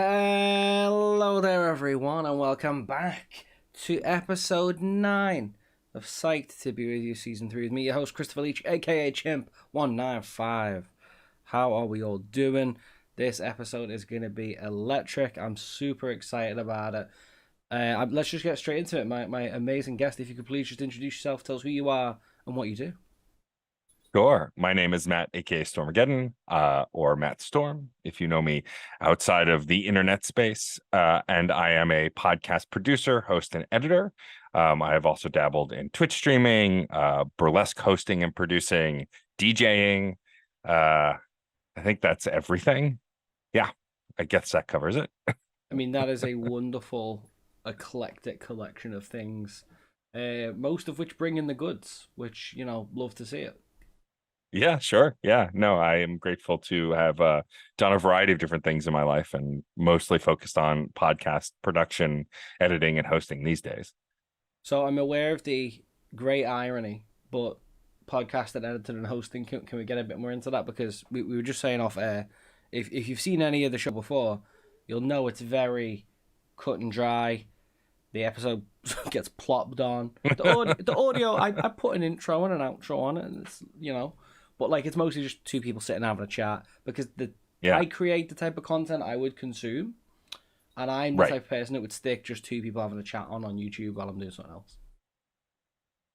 Hello there, everyone, and welcome back to episode 9 of Psyched to be with you, season 3, with me, your host, Christopher Leach, aka Chimp195. How are we all doing? This episode is going to be electric. I'm super excited about it. Let's just get straight into it. My amazing guest, if you could please just introduce yourself, tell us who you are and what you do. Sure. My name is Matt, aka Stormageddon, or Matt Storm, if you know me outside of the internet space. And I am a podcast producer, host, and editor. I have also dabbled in Twitch streaming, burlesque hosting and producing, DJing. I think that's everything. Yeah, I guess that covers it. I mean, that is a wonderful, eclectic collection of things, most of which bring in the goods, which, love to see it. Yeah, sure. Yeah, no, I am grateful to have done a variety of different things in my life and mostly focused on podcast production, editing, and hosting these days. So I'm aware of the great irony, but podcasting, editing, and hosting, can we get a bit more into that? Because we were just saying off air, if you've seen any of the show before, you'll know it's very cut and dry. The episode gets plopped on. The audio, I put an intro and an outro on it, and it's, but like it's mostly just two people sitting having a chat because I create the type of content I would consume, and I'm the type of person that would stick just two people having a chat on YouTube while I'm doing something else.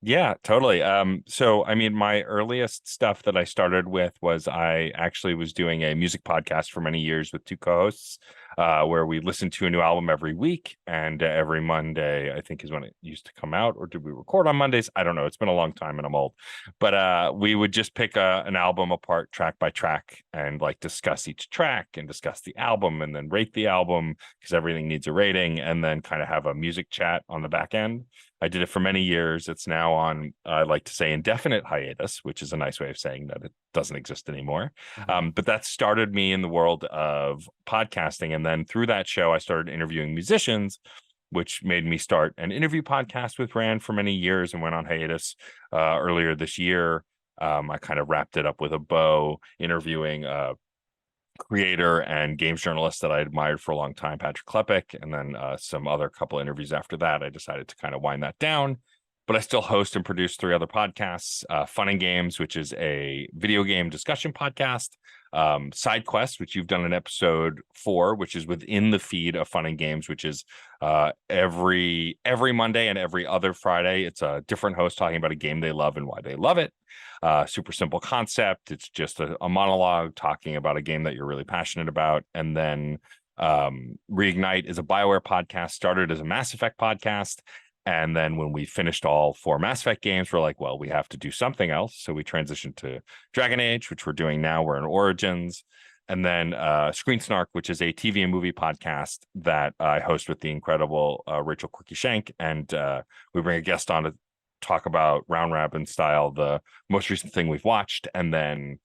Yeah, totally. So I mean, my earliest stuff that I started with was I actually was doing a music podcast for many years with two co-hosts, where we listened to a new album every week, and every Monday, I think, is when it used to come out. Or did we record on Mondays? I don't know. It's been a long time and I'm old. But we would just pick an album apart track by track and like discuss each track and discuss the album and then rate the album because everything needs a rating, and then kind of have a music chat on the back end. I did it for many years. It's now on, I like to say, indefinite hiatus, which is a nice way of saying that it doesn't exist anymore. Mm-hmm. But that started me in the world of podcasting. And then through that show, I started interviewing musicians, which made me start an interview podcast with ran for many years and went on hiatus earlier this year. I kind of wrapped it up with a bow, interviewing creator and games journalist that I admired for a long time, Patrick Klepek, and then some other couple interviews after that. I decided to kind of wind that down, but I still host and produce 3 other podcasts: Fun and Games, which is a video game discussion podcast; Side Quest, which you've done an episode for, which is within the feed of Fun and Games, which is every Monday and every other Friday. It's a different host talking about a game they love and why they love it. Super simple concept. It's just a monologue talking about a game that you're really passionate about. And then Reignite is a BioWare podcast, started as a Mass Effect podcast. And then when we finished all 4 Mass Effect games, we're like, well, we have to do something else. So we transitioned to Dragon Age, which we're doing now. We're in Origins. And then Screen Snark, which is a TV and movie podcast that I host with the incredible Rachel Quirky Shank. And we bring a guest on to talk about round robin style the most recent thing we've watched, and then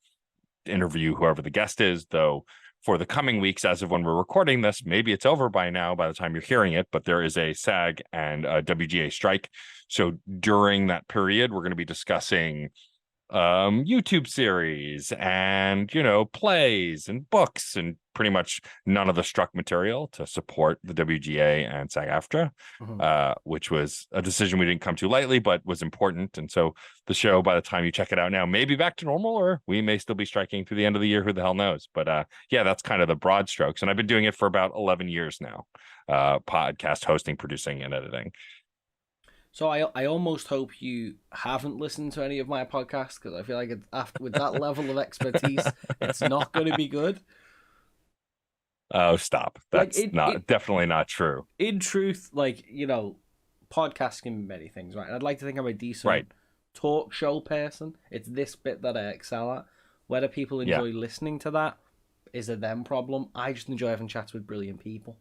interview whoever the guest is. Though for the coming weeks, as of when we're recording this, maybe it's over by now by the time you're hearing it, but there is a SAG and a WGA strike. So during that period, we're going to be discussing YouTube series and plays and books and pretty much none of the struck material to support the WGA and SAG-AFTRA, which was a decision we didn't come to lightly, but was important. And so the show, by the time you check it out now, may be back to normal, or we may still be striking through the end of the year. Who the hell knows? But yeah, that's kind of the broad strokes. And I've been doing it for about 11 years now, podcast hosting, producing, and editing. So I almost hope you haven't listened to any of my podcasts, because I feel like with that level of expertise, it's not going to be good. Oh, stop. That's definitely not true. In truth, podcasts can be many things, right? And I'd like to think I'm a decent talk show person. It's this bit that I excel at. Whether people enjoy listening to that is a them problem. I just enjoy having chats with brilliant people.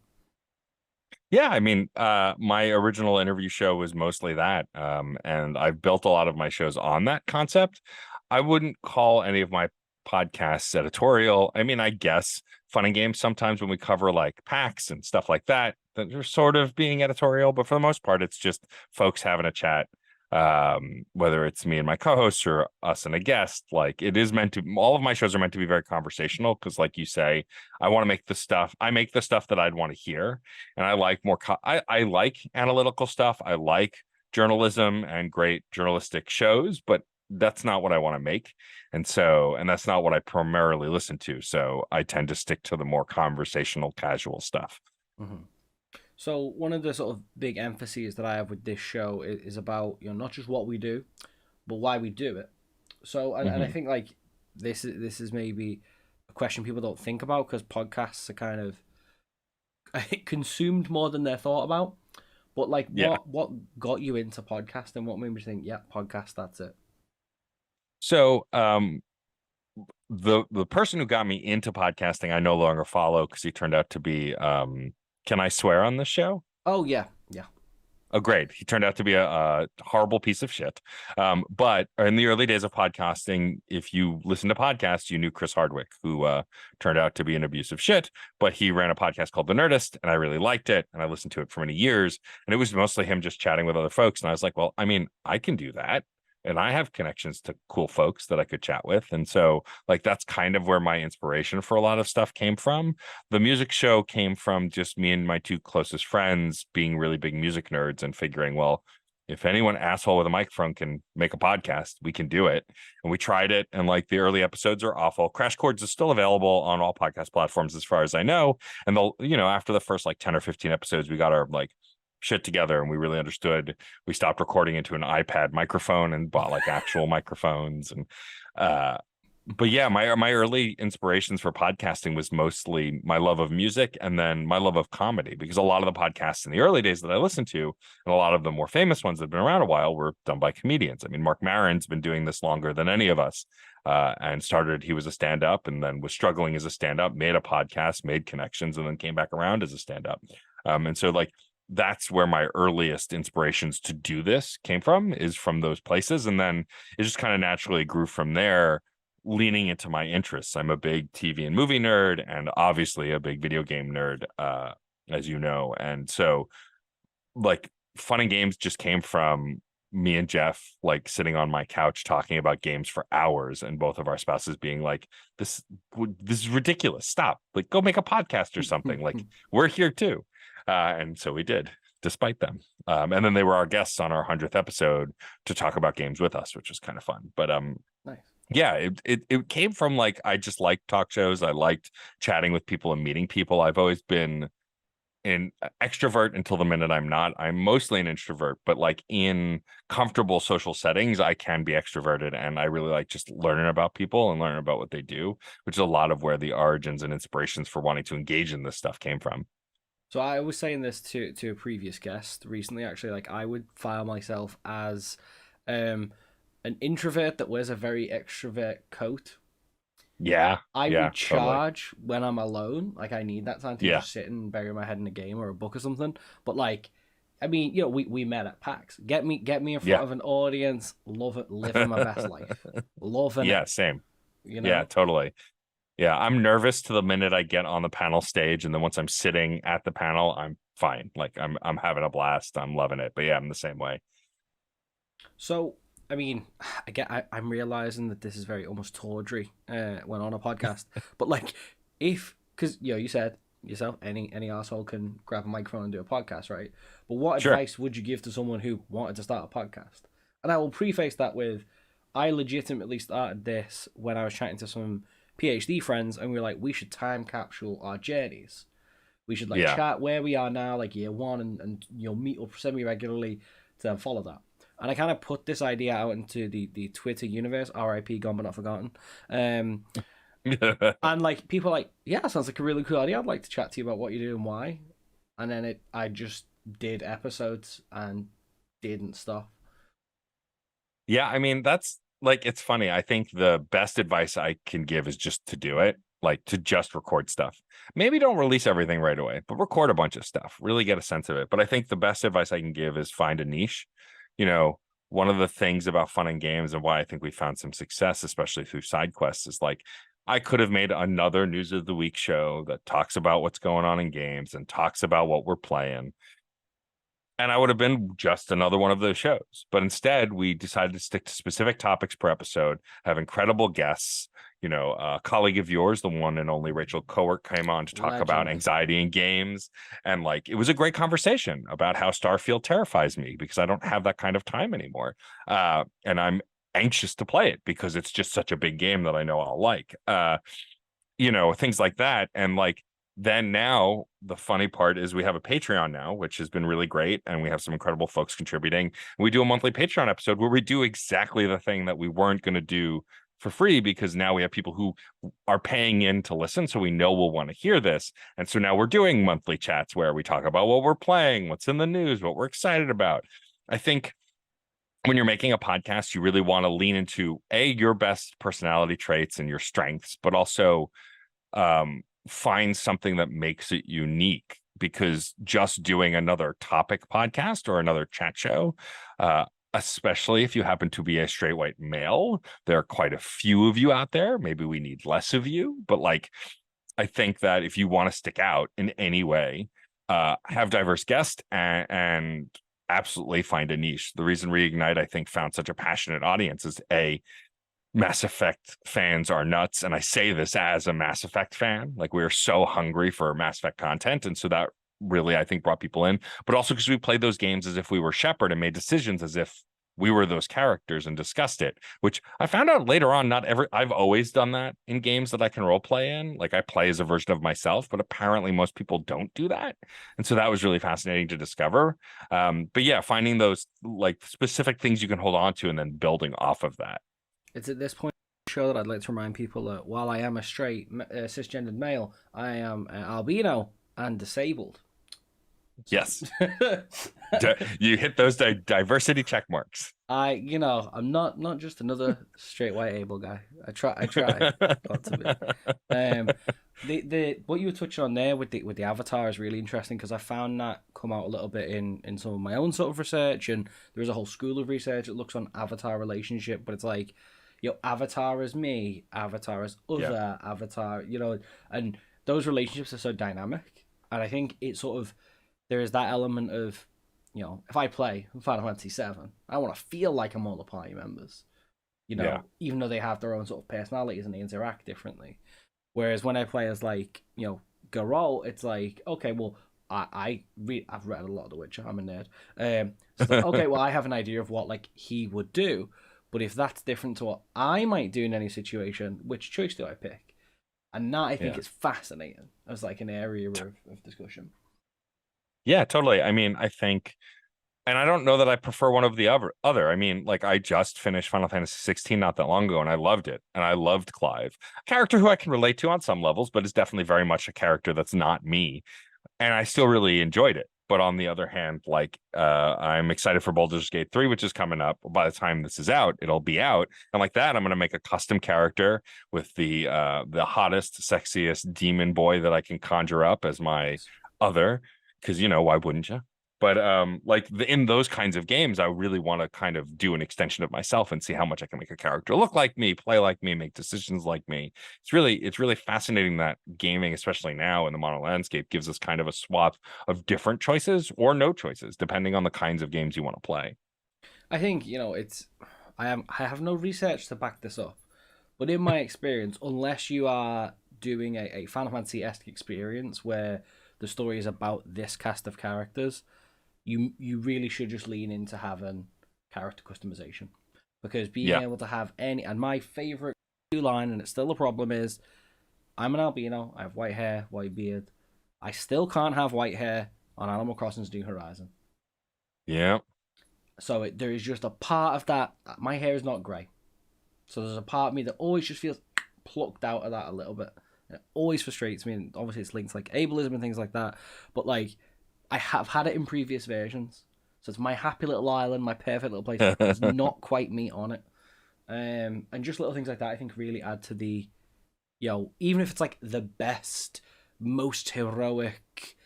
Yeah, I mean, my original interview show was mostly that, and I've built a lot of my shows on that concept. I wouldn't call any of my podcasts editorial. I mean, I guess Fun and Games sometimes when we cover like PAX and stuff like that, that they're sort of being editorial, but for the most part, it's just folks having a chat. whether it's me and my co-hosts or us and a guest. Like, it is meant to, all of my shows are meant to be very conversational, because like you say, I make the stuff that I'd want to hear. And I like I like analytical stuff. I like journalism and great journalistic shows, but that's not what I want to make. And that's not what I primarily listen to. So I tend to stick to the more conversational, casual stuff. Mm-hmm. So one of the sort of big emphases that I have with this show is about, not just what we do, but why we do it. So and I think like this is maybe a question people don't think about, because podcasts are kind of consumed more than they're thought about. But like, what got you into podcasting? What made you think, yeah, podcast, that's it? So the person who got me into podcasting, I no longer follow, because he turned out to be can I swear on this show? Oh yeah. Oh, great. He turned out to be a horrible piece of shit. But in the early days of podcasting, if you listen to podcasts, you knew Chris Hardwick, who turned out to be an abusive shit. But he ran a podcast called The Nerdist, and I really liked it. And I listened to it for many years. And it was mostly him just chatting with other folks. And I was like, well, I mean, I can do that. And I have connections to cool folks that I could chat with. And so, like, that's kind of where my inspiration for a lot of stuff came from. The music show came from just me and my two closest friends being really big music nerds and figuring, well, if anyone asshole with a microphone can make a podcast, we can do it. And we tried it. And like, the early episodes are awful. Crash Chords is still available on all podcast platforms, as far as I know. And after the first like 10 or 15 episodes, we got our like shit together and we really understood. We stopped recording into an iPad microphone and bought like actual microphones. And but yeah, my early inspirations for podcasting was mostly my love of music and then my love of comedy, because a lot of the podcasts in the early days that I listened to, and a lot of the more famous ones that have been around a while, were done by comedians. I mean, Mark Maron's been doing this longer than any of us, and he was a stand-up and then was struggling as a stand-up, made a podcast, made connections, and then came back around as a stand-up. And so like, that's where my earliest inspirations to do this came from, is from those places. And then it just kind of naturally grew from there, leaning into my interests. I'm a big TV and movie nerd, and obviously a big video game nerd, as you know. And so like, Fun and Games just came from me and Jeff like sitting on my couch talking about games for hours, and both of our spouses being like, this is ridiculous, stop, like, go make a podcast or something. Like, we're here too. And so we did, despite them. And then they were our guests on our 100th episode to talk about games with us, which was kind of fun. But nice. Yeah, it came from like, I just liked talk shows. I liked chatting with people and meeting people. I've always been an extrovert until the minute I'm not. I'm mostly an introvert, but like, in comfortable social settings, I can be extroverted, and I really like just learning about people and learning about what they do, which is a lot of where the origins and inspirations for wanting to engage in this stuff came from. So I was saying this to a previous guest recently, actually. Like, I would file myself as an introvert that wears a very extrovert coat. Yeah, I yeah, would charge totally when I'm alone. Like, I need that time to just sit and bury my head in a game or a book or something. But like, I mean, we met at PAX. Get me in front of an audience. Love it. Living my best life. Loving it. Yeah, same. Yeah, totally. Yeah, I'm nervous to the minute I get on the panel stage, and then once I'm sitting at the panel, I'm fine. Like, I'm having a blast. I'm loving it. But yeah, I'm the same way. So, I mean, I'm realizing that this is very almost tawdry when on a podcast. But like, because you said yourself, any asshole can grab a microphone and do a podcast, right? But what advice would you give to someone who wanted to start a podcast? And I will preface that with, I legitimately started this when I was chatting to some PhD friends, and we were like, we should time capsule our journeys. We should chat where we are now, like year one, and meet up semi-regularly to then follow that. And I kind of put this idea out into the Twitter universe, RIP, gone but not forgotten. And like, people are like, yeah, sounds like a really cool idea. I'd like to chat to you about what you do and why. And then I just did episodes and didn't stop. Yeah, I mean, that's like, it's funny. I think the best advice I can give is just to do it, like, to just record stuff. Maybe don't release everything right away, but record a bunch of stuff, really get a sense of it. But I think the best advice I can give is find a niche. One of the things about Fun and Games, and why I think we found some success, especially through side quests, is like, I could have made another News of the Week show that talks about what's going on in games and talks about what we're playing. And I would have been just another one of those shows. But instead, we decided to stick to specific topics per episode, have incredible guests. You know, a colleague of yours, the one and only Rachel Cowork, came on to talk about Legend. anxiety in games. And like, it was a great conversation about how Starfield terrifies me because I don't have that kind of time anymore. And I'm anxious to play it because it's just such a big game that I know I'll like. You know, things like that. And like, then now the funny part is we have a Patreon now, which has been really great. And we have some incredible folks contributing. We do a monthly Patreon episode where we do exactly the thing that we weren't going to do for free, because now we have people who are paying in to listen. So we know we'll want to hear this. And so now we're doing monthly chats where we talk about what we're playing, what's in the news, what we're excited about. I think when you're making a podcast, you really want to lean into your best personality traits and your strengths, but also find something that makes it unique, because just doing another topic podcast or another chat show, especially if you happen to be a straight white male, there are quite a few of you out there. Maybe we need less of you, but like, I think that if you want to stick out in any way, have diverse guests and absolutely find a niche. The reason Reignite, I think, found such a passionate audience is Mass Effect fans are nuts. And I say this as a Mass Effect fan. Like, we are so hungry for Mass Effect content. And so that really, I think, brought people in. But also because we played those games as if we were Shepard and made decisions as if we were those characters and discussed it, which I found out later on, I've always done that in games that I can role play in. Like, I play as a version of myself, but apparently most people don't do that. And so that was really fascinating to discover. But yeah, finding those like specific things you can hold on to and then building off of that. It's at this point in the show that I'd like to remind people that while I am a straight cisgendered male, I am albino and disabled. Yes. You hit those diversity check marks. I'm not just another straight white able guy. I try not to be. The what you were touching on there with the avatar is really interesting, because I found that come out a little bit in some of my own sort of research, and there is a whole school of research that looks on avatar relationship, but it's like, avatar is me, avatar is other, avatar, and those relationships are so dynamic, and I think it sort of, there is that element of, if I play Final Fantasy VII, I want to feel like I'm all the party members, even though they have their own sort of personalities and they interact differently. Whereas when I play as like, Geralt, it's like, okay, well, I've read a lot of The Witcher. I'm a nerd. So it's like, okay, well, I have an idea of what like he would do, but if that's different to what I might do in any situation, which choice do I pick? And that, I think, is fascinating as like an area of discussion. Yeah, totally. I mean, I think, and I don't know that I prefer one of the other. I mean, like, I just finished Final Fantasy 16 not that long ago, and I loved it. And I loved Clive, a character who I can relate to on some levels, but is definitely very much a character that's not me. And I still really enjoyed it. But on the other hand, like, I'm excited for Baldur's Gate 3, which is coming up. By the time this is out, it'll be out. And like that, I'm going to make a custom character with the hottest, sexiest demon boy that I can conjure up as my other. Because, why wouldn't you? But in those kinds of games, I really want to kind of do an extension of myself and see how much I can make a character look like me, play like me, make decisions like me. It's really fascinating that gaming, especially now in the modern landscape, gives us kind of a swath of different choices or no choices, depending on the kinds of games you want to play. I think, I have no research to back this up, but in my experience, unless you are doing a Final Fantasy-esque experience where the story is about this cast of characters, you really should just lean into having character customization, because being able to have and my favorite line, and it's still a problem, is I'm an albino, I have white hair, white beard. I still can't have white hair on Animal Crossing's New Horizon. Yeah. So there is just a part of that. My hair is not grey, so there's a part of me that always just feels plucked out of that a little bit. It always frustrates me, and obviously it's linked to like ableism and things like that. But like, I have had it in previous versions, so it's my happy little island, my perfect little place. There's not quite meat on it, and just little things like that, I think, really add to the, even if it's like the best, most heroic,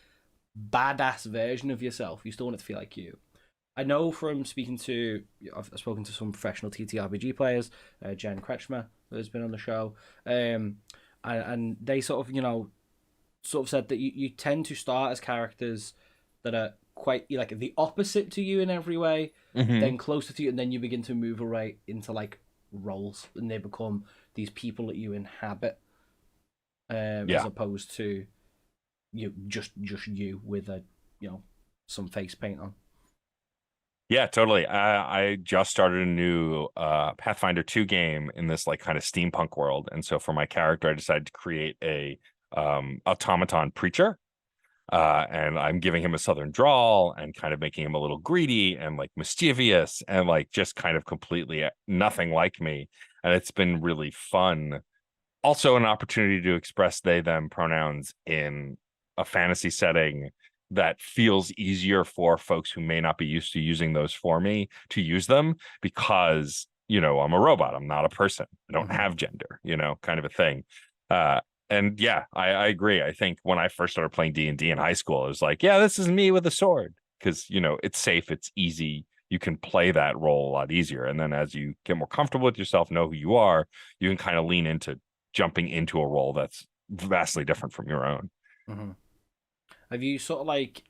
badass version of yourself, you still want it to feel like you. I know from speaking to, I've spoken to some professional TTRPG players, Jen Kretschmer, who's been on the show, and they sort of said that you tend to start as characters that are quite like the opposite to you in every way, Hmm. then closer to you, and then you begin to move away into like roles, and they become these people that you inhabit, as Yeah. opposed to you just you with a some face paint on. Yeah, totally. I just started a new Pathfinder 2 game in this like kind of steampunk world. And so for my character, I decided to create a automaton preacher. And I'm giving him a southern drawl and kind of making him a little greedy and like mischievous and like just kind of completely nothing like me. And it's been really fun. Also an opportunity to express they them pronouns in a fantasy setting that feels easier for folks who may not be used to using those for me to use them because I'm a robot, I'm not a person, I don't Mm-hmm. have gender, kind of a thing. And yeah, I agree. I think when I first started playing D&D in high school, it was like, yeah, this is me with a sword because it's safe, it's easy, you can play that role a lot easier. And then as you get more comfortable with yourself, know who you are, you can kind of lean into jumping into a role that's vastly different from your own. Mm-hmm. Have you sort of like,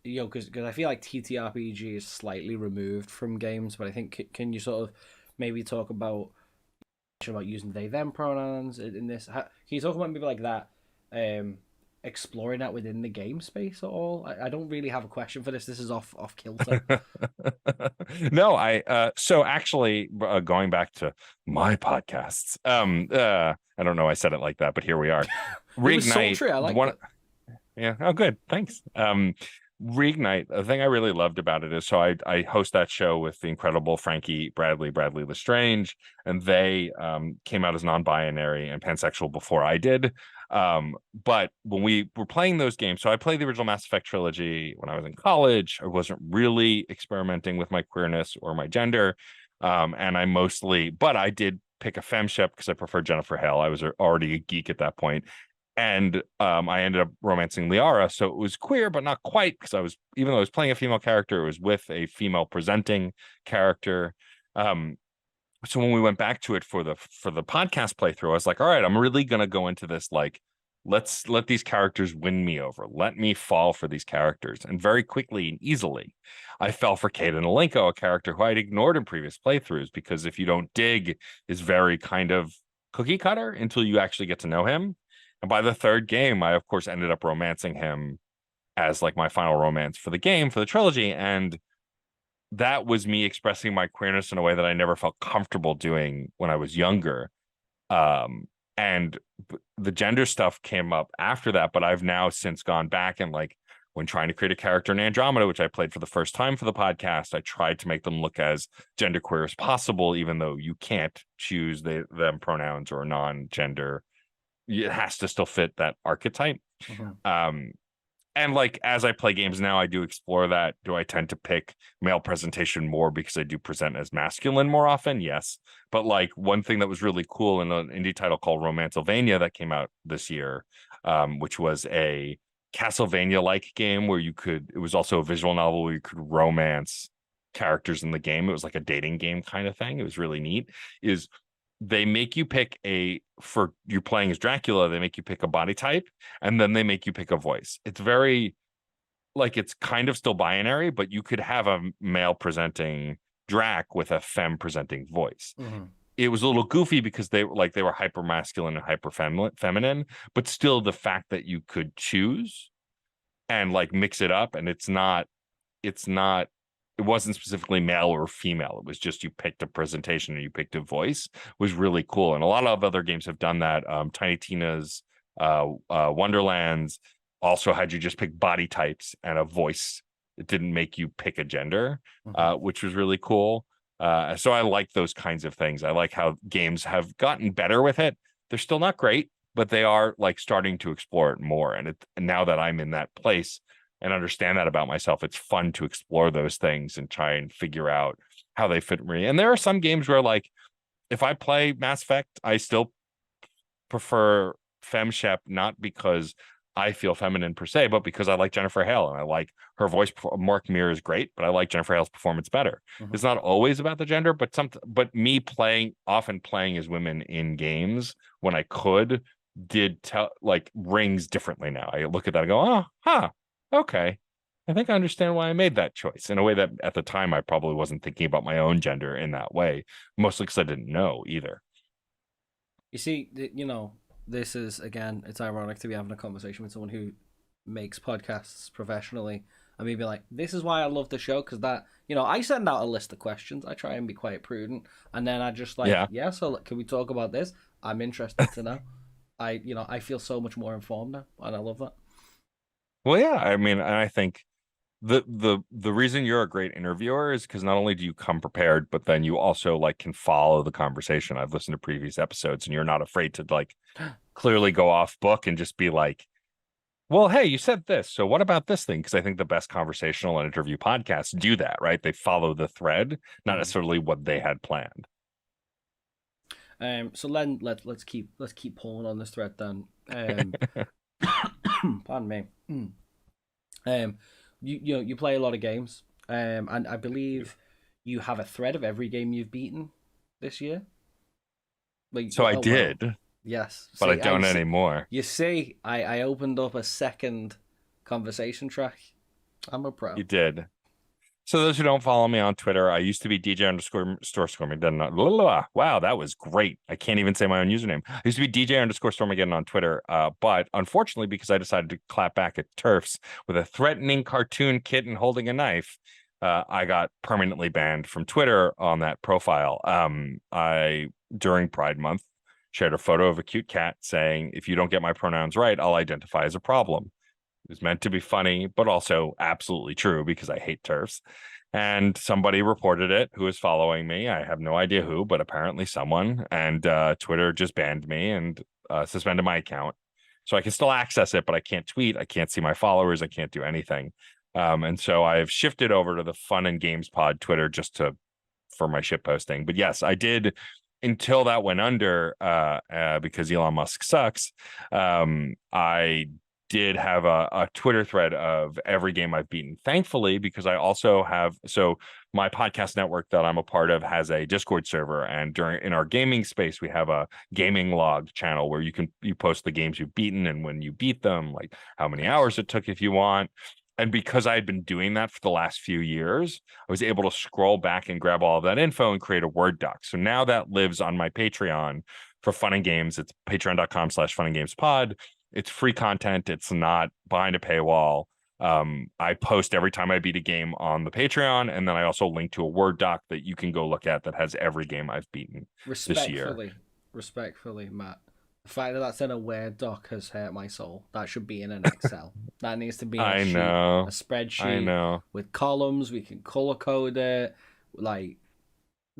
because I feel like TTRPG is slightly removed from games, but I think can you sort of maybe talk about using they them pronouns in this? Can you talk about maybe like that, exploring that within the game space at all? I don't really have a question for this. This is off kilter. No, so actually going back to my podcasts, I don't know I said it like that, but here we are. It was Reignite, sultry. I liked one. it. Yeah. Oh, good. Thanks. Reignite, the thing I really loved about it is so I host that show with the incredible Bradley Lestrange, and they came out as non-binary and pansexual before I did. But when we were playing those games, so I played the original Mass Effect trilogy when I was in college. I wasn't really experimenting with my queerness or my gender. And but I did pick a femship because I preferred Jennifer Hale. I was already a geek at that point. And I ended up romancing Liara, so it was queer, but not quite, because even though I was playing a female character, it was with a female presenting character. So when we went back to it for the podcast playthrough, I was like, all right, I'm really gonna go into this like, let's let these characters win me over. Let me fall for these characters. And very quickly and easily, I fell for Kaden Alenko, a character who I'd ignored in previous playthroughs because if you don't dig, is very kind of cookie cutter until you actually get to know him. And by the third game, I of course ended up romancing him as like my final romance for the game, for the trilogy. And that was me expressing my queerness in a way that I never felt comfortable doing when I was younger. And the gender stuff came up after that, but I've now since gone back and like when trying to create a character in Andromeda, which I played for the first time for the podcast, I tried to make them look as genderqueer as possible, even though you can't choose them pronouns or non-gender. It has to still fit that archetype. Mm-hmm. And like as I play games now, I do explore that. Do I tend to pick male presentation more because I do present as masculine more often? Yes. But like one thing that was really cool in an indie title called Romancylvania that came out this year, which was a Castlevania-like game where it was also a visual novel where you could romance characters in the game. It was like a dating game kind of thing. It was really neat. Is they make you pick for you're playing as Dracula, they make you pick a body type and then they make you pick a voice. It's very like it's kind of still binary, but you could have a male presenting Drac with a femme presenting voice. Mm-hmm. It was a little goofy because they were hyper masculine and hyper feminine, but still the fact that you could choose and like mix it up and it wasn't specifically male or female. It was just you picked a presentation and you picked a voice was really cool. And a lot of other games have done that. Tiny Tina's Wonderlands also had you just pick body types and a voice. It didn't make you pick a gender, Mm-hmm. which was really cool. So I like those kinds of things. I like how games have gotten better with it. They're still not great, but they are like starting to explore it more. And now that I'm in that place, and understand that about myself, it's fun to explore those things and try and figure out how they fit me. And there are some games where like if I play Mass Effect, I still prefer femshep, not because I feel feminine per se, but because I like Jennifer Hale and I like her voice. Mark Mir is great, but I like Jennifer Hale's performance better. Mm-hmm. It's not always about the gender, but me often playing as women in games when I could rings differently now. I look at that and go, oh, huh, okay. I think I understand why I made that choice in a way that at the time I probably wasn't thinking about my own gender in that way, mostly because I didn't know either. You see, this is, again, it's ironic to be having a conversation with someone who makes podcasts professionally and me be like, this is why I love the show, because that, I send out a list of questions. I try and be quite prudent, and then I just like, Yeah. yeah, so can we talk about this? I'm interested to know. I feel so much more informed now, and I love that. Well, yeah. I mean, and I think the reason you're a great interviewer is because not only do you come prepared, but then you also like can follow the conversation. I've listened to previous episodes, and you're not afraid to like clearly go off book and just be like, well, hey, you said this, so what about this thing? Because I think the best conversational and interview podcasts do that, right? They follow the thread, not necessarily what they had planned. So then let's keep pulling on this thread then. Pardon me. You play a lot of games, and I believe you have a thread of every game you've beaten this year. Like, So I well, did, yes, but I see, don't see, anymore. you see, I opened up a second conversation track. I'm a pro. You did. So those who don't follow me on Twitter, I used to be DJ underscore Stormageddon. Wow, that was great. I can't even say my own username. I used to be DJ underscore Stormageddon on Twitter. But unfortunately, because I decided to clap back at TERFs with a threatening cartoon kitten holding a knife, I got permanently banned from Twitter on that profile. I, during Pride Month, shared a photo of a cute cat saying, if you don't get my pronouns right, I'll identify as a problem. It was meant to be funny, but also absolutely true because I hate TERFs. And somebody reported it who is following me. I have no idea who, but apparently someone. And Twitter just banned me and suspended my account. So I can still access it, but I can't tweet. I can't see my followers. I can't do anything. And so I've shifted over to the Fun and Games Pod Twitter just for my shit posting. But yes, I did until that went under because Elon Musk sucks. I did have a Twitter thread of every game I've beaten. Thankfully, because I also have, so my podcast network that I'm a part of has a Discord server, and in our gaming space, we have a gaming log channel where you post the games you've beaten and when you beat them, like how many hours it took if you want. And because I had been doing that for the last few years, I was able to scroll back and grab all of that info and create a Word doc. So now that lives on my Patreon for Fun and Games. It's patreon.com/funandgamespod. It's free content. It's not behind a paywall. I post every time I beat a game on the Patreon, and then I also link to a Word doc that you can go look at that has every game I've beaten this year. Respectfully, Matt. The fact that that's in a Word doc has hurt my soul. That should be in an Excel. That needs to be in a sheet, a spreadsheet. I know. With columns. We can color code it. Like,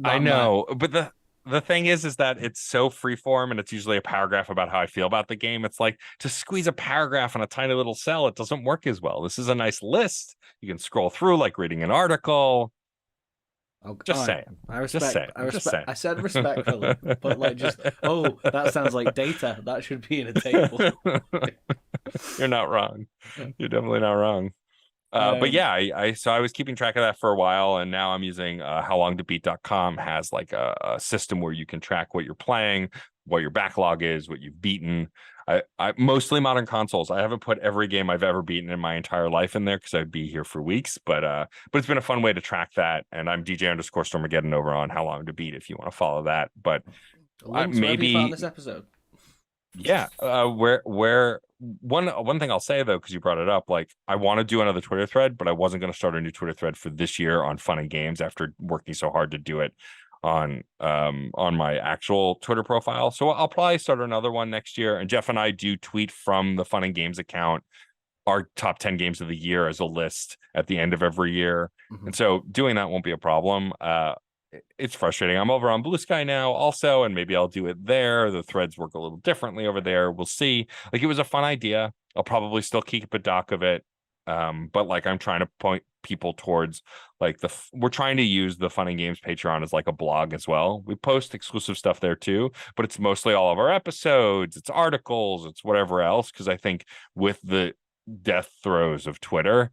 I know, but the thing is that it's so freeform, and it's usually a paragraph about how I feel about the game. It's like to squeeze a paragraph in a tiny little cell, it doesn't work as well. This is a nice list. You can scroll through like reading an article. Just saying. I said respectfully, but like that sounds like data. That should be in a table. You're not wrong. You're definitely not wrong. But yeah, so I was keeping track of that for a while, and now I'm using howlongtobeat.com has like a system where you can track what you're playing, what your backlog is, what you've beaten. I mostly modern consoles. I haven't put every game I've ever beaten in my entire life in there because I'd be here for weeks. But it's been a fun way to track that. And I'm DJ underscore Stormageddon over on How Long to Beat if you want to follow that. But maybe you found this episode. Yeah, where one thing I'll say though, because you brought it up, like I want to do another Twitter thread, but I wasn't going to start a new Twitter thread for this year on Fun and Games after working so hard to do it on my actual Twitter profile. So I'll probably start another one next year. And Jeff and I do tweet from the Fun and Games account our top 10 games of the year as a list at the end of every year. Mm-hmm. And so doing that won't be a problem. It's frustrating. I'm over on Blue Sky now also, and maybe I'll do it there. The threads work a little differently over there. We'll see. Like, it was a fun idea. I'll probably still keep a doc of it. But like, I'm trying to point people towards like we're trying to use the Fun and Games Patreon as like a blog as well. We post exclusive stuff there too, but it's mostly all of our episodes. It's articles. It's whatever else. Cause I think with the death throes of Twitter,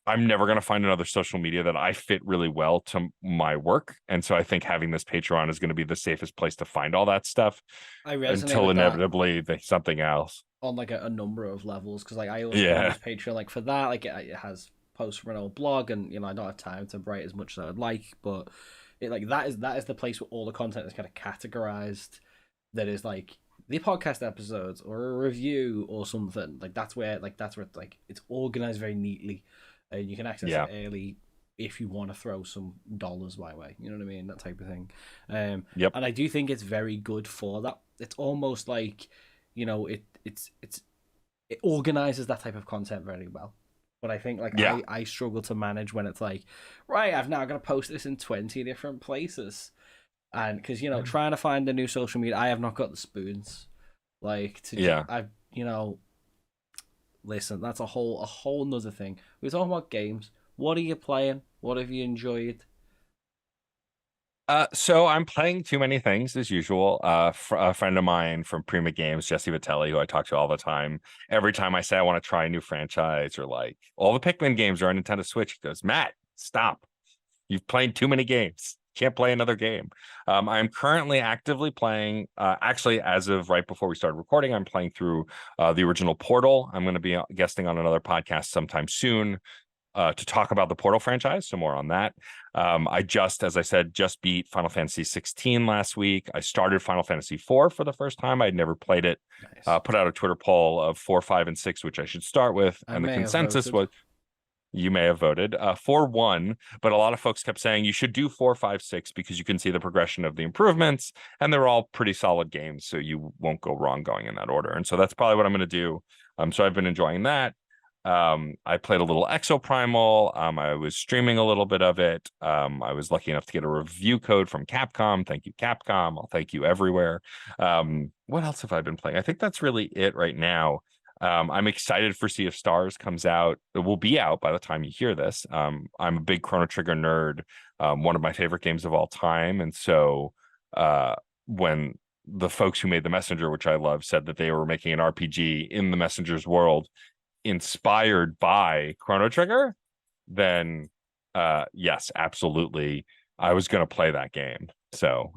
I'm never going to find another social media that I fit really well to my work. And so I think having this Patreon is going to be the safest place to find all that stuff until inevitably something else. On like a number of levels. Cause like I also use Patreon like for that, like it has post from an old blog, and I don't have time to write as much as I would like, but that is the place where all the content is kind of categorized. That is like the podcast episodes or a review or something. That's where it's organized very neatly, and you can access it early if you want to throw some dollars my way. You know what I mean? That type of thing. Yep. And I do think it's very good for that. It's almost like, it organizes that type of content very well. But I think I struggle to manage when it's like, right, I've now got to post this in 20 different places. And because, trying to find a new social media, I have not got the spoons. Listen, that's a whole nother thing. We're talking about games. What are you playing? What have you enjoyed? So I'm playing too many things as usual. A friend of mine from Prima Games, Jesse Vitelli, who I talk to all the time. Every time I say I want to try a new franchise or like all the Pikmin games are on Nintendo Switch, he goes, Matt, stop. You've played too many games. Can't play another game. I'm currently actively playing. Actually, as of right before we started recording, I'm playing through the original Portal. I'm going to be guesting on another podcast sometime soon to talk about the Portal franchise. So more on that. I as I said, just beat Final Fantasy 16 last week. I started Final Fantasy 4 for the first time. I'd never played it. Nice. Put out a Twitter poll of 4, 5, and 6, which I should start with. And the consensus was, you may have voted 4-1, but a lot of folks kept saying you should do 4, 5, 6 because you can see the progression of the improvements, and they're all pretty solid games, so you won't go wrong going in that order. And so that's probably what I'm going to do. So I've been enjoying that. I played a little Exoprimal. I was streaming a little bit of it. I was lucky enough to get a review code from Capcom. Thank you, Capcom. I'll thank you everywhere. What else have I been playing? I think that's really it right now. I'm excited for Sea of Stars comes out. It will be out by the time you hear this. I'm a big Chrono Trigger nerd, one of my favorite games of all time. And so when the folks who made The Messenger, which I love, said that they were making an RPG in the Messenger's world inspired by Chrono Trigger, then yes, absolutely. I was going to play that game. So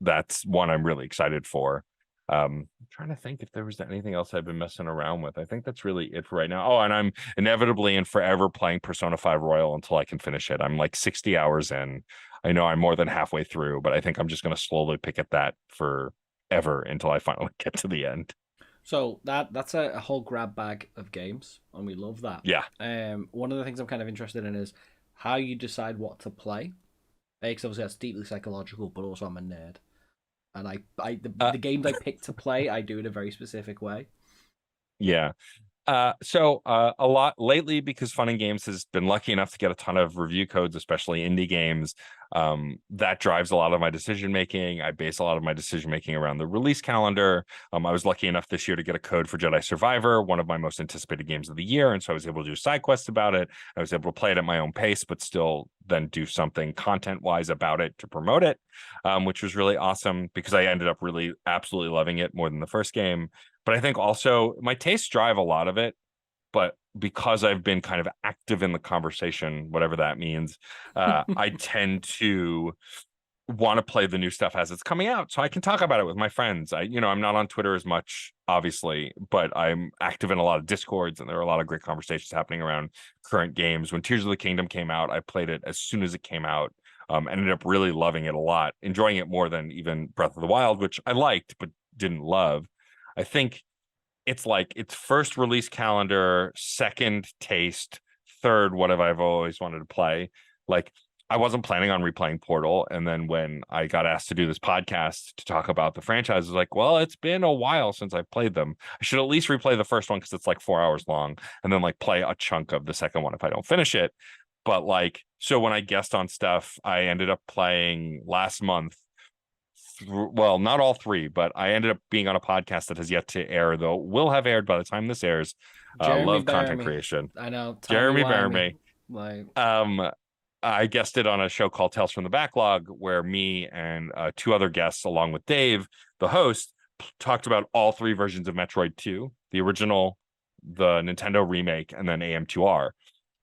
that's one I'm really excited for. I'm trying to think if there was anything else I've been messing around with. I think that's really it for right now. Oh, and I'm inevitably and forever playing Persona 5 Royal until I can finish it. I'm like 60 hours in. I know I'm more than halfway through, but I think I'm just going to slowly pick at that forever until I finally get to the end. So that's a whole grab bag of games, and we love that. Yeah. One of the things I'm kind of interested in is how you decide what to play. Because obviously that's deeply psychological, but also I'm a nerd. And the games I pick to play, I do in a very specific way. Yeah. So a lot lately, because Fun and Games has been lucky enough to get a ton of review codes, especially indie games. That drives a lot of my decision making. I base a lot of my decision making around the release calendar. I was lucky enough this year to get a code for Jedi Survivor, one of my most anticipated games of the year, and so I was able to do side quests about it. I was able to play it at my own pace, but still then do something content wise about it to promote it, which was really awesome because I ended up really absolutely loving it more than the first game. But I think also my tastes drive a lot of it. But because I've been kind of active in the conversation, whatever that means, I tend to want to play the new stuff as it's coming out so I can talk about it with my friends. I'm not on Twitter as much, obviously, but I'm active in a lot of Discords, and there are a lot of great conversations happening around current games. When Tears of the Kingdom came out, I played it as soon as it came out. Ended up really loving it a lot, enjoying it more than even Breath of the Wild, which I liked but didn't love. I think it's like its first release calendar, second taste, third what have I've always wanted to play. Like I wasn't planning on replaying Portal, and then when I got asked to do this podcast to talk about the franchise, I was like, well, it's been a while since I've played them. I should at least replay the first one because it's like 4 hours long, and then like play a chunk of the second one if I don't finish it. But like, so when I guessed on stuff, I ended up playing last month. Well, not all three, but I ended up being on a podcast that has yet to air, though will have aired by the time this airs. Love content creation. I know. Jeremy Bearimy. Like, I guested on a show called Tales from the Backlog, where me and two other guests, along with Dave, the host, talked about all three versions of Metroid 2, the original, the Nintendo remake, and then AM2R.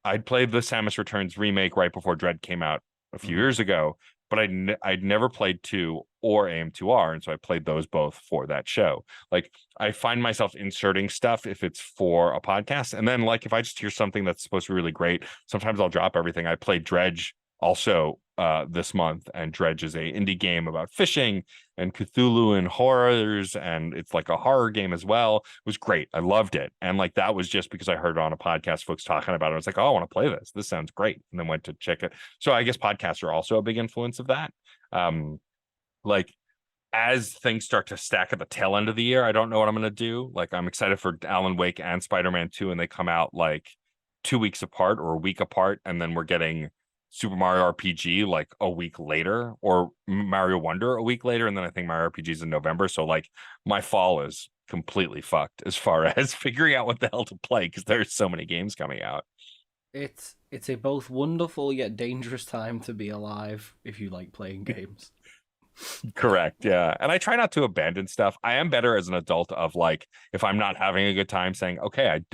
I'd played the Samus Returns remake right before Dread came out a few years ago, but I'd never played 2 or AM2R, and so I played those both for that show. Like, I find myself inserting stuff if it's for a podcast, and then like if I just hear something that's supposed to be really great, sometimes I'll drop everything. I played Dredge also this month, and Dredge is a indie game about fishing and Cthulhu and horrors, and it's like a horror game as well. It was great. I loved it, and like that was just because I heard it on a podcast, folks talking about it. I was like, oh, I want to play this. This sounds great, and then went to check it. So I guess podcasts are also a big influence of that. Like, as things start to stack at the tail end of the year, I don't know what I'm going to do. Like, I'm excited for Alan Wake and Spider-Man 2, and they come out like 2 weeks apart or a week apart, and then we're getting Super Mario RPG like a week later, or Mario Wonder a week later, and then I think Mario RPG is in November. So like my fall is completely fucked as far as figuring out what the hell to play, because there's so many games coming out. It's a both wonderful yet dangerous time to be alive if you like playing games. Correct. Yeah. And I try not to abandon stuff. I am better as an adult of like, if I'm not having a good time, saying, okay, I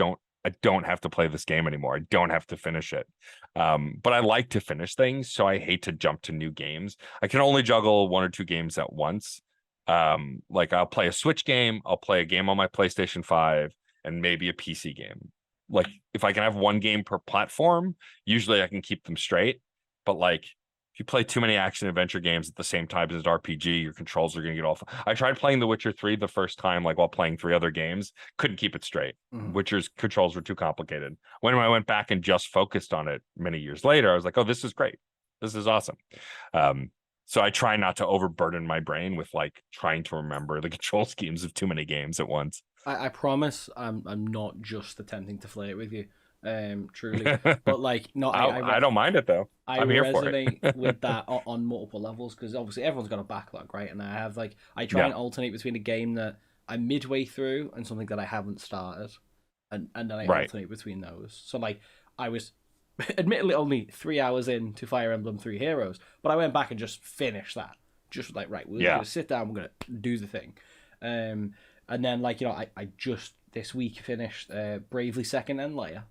don't have to play this game anymore. I don't have to finish it. But I like to finish things, so I hate to jump to new games. I can only juggle 1 or 2 games at once. Like I'll play a Switch game, I'll play a game on my PlayStation 5, and maybe a PC game. Like if I can have 1 game per platform, usually I can keep them straight. But like if you play too many action adventure games at the same time as an RPG, your controls are going to get off. I tried playing The Witcher 3 the first time, like while playing 3 other games, couldn't keep it straight. Witcher's controls were too complicated. When I went back and just focused on it many years later, I was like, oh, this is great. This is awesome. So I try not to overburden my brain with like trying to remember the control schemes of too many games at once. I promise I'm not just attempting to flay it with you. Truly, but like no, I don't mind it though. I'm here for it. resonate with that on multiple levels, because obviously everyone's got a backlog, right? And I have like I try and alternate between a game that I'm midway through and something that I haven't started, and then I alternate between those. So like I was admittedly only 3 hours into Fire Emblem 3 Heroes, but I went back and just finished that. Just like, right, we're gonna sit down, we're gonna do the thing. And then like, you know, I just this week finished Bravely Second Endlayer.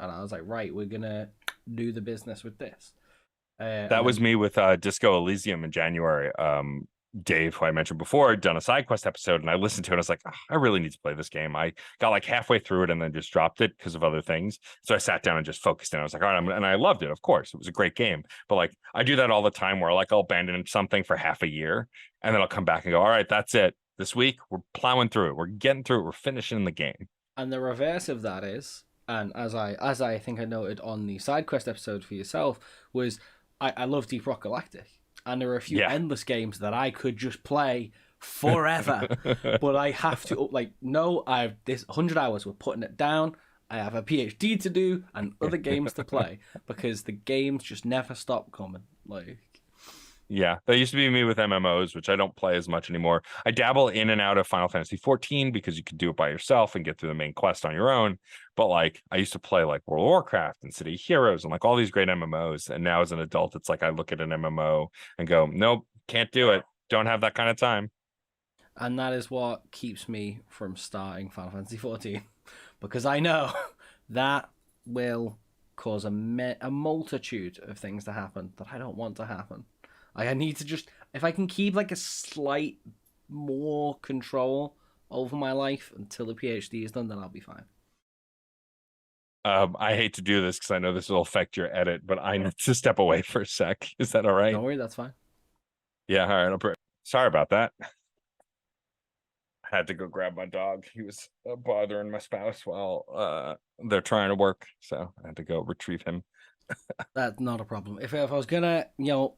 And I was like, right, we're going to do the business with this. That was me with Disco Elysium in January. Dave, who I mentioned before, had done a side quest episode, and I listened to it. And I was like, oh, I really need to play this game. I got like halfway through it and then just dropped it because of other things. So I sat down and just focused in. I was like, all right, and I loved it. Of course, it was a great game. But like, I do that all the time, where like I'll abandon something for half a year, and then I'll come back and go, all right, that's it. This week we're plowing through it. We're getting through it. We're finishing the game. And the reverse of that is, and as I think I noted on the side quest episode for yourself, was I love Deep Rock Galactic, and there are a few endless games that I could just play forever, but I have to like, no, I've this 100 hours, we're putting it down. I have a PhD to do and other games to play, because the games just never stop coming. Like, yeah, that used to be me with MMOs, which I don't play as much anymore. I dabble in and out of Final Fantasy 14 because you can do it by yourself and get through the main quest on your own. But like, I used to play like World of Warcraft and City of Heroes and like all these great MMOs. And now as an adult, it's like I look at an MMO and go, nope, can't do it. Don't have that kind of time. And that is what keeps me from starting Final Fantasy 14, because I know that will cause a multitude of things to happen that I don't want to happen. I need to just, if I can keep like a slight more control over my life until the PhD is done, then I'll be fine. I hate to do this because I know this will affect your edit, but I need to step away for a sec. Is that all right? Don't worry, that's fine. Yeah, all right. Sorry about that. I had to go grab my dog. He was bothering my spouse while they're trying to work, so I had to go retrieve him. That's not a problem. If I was gonna,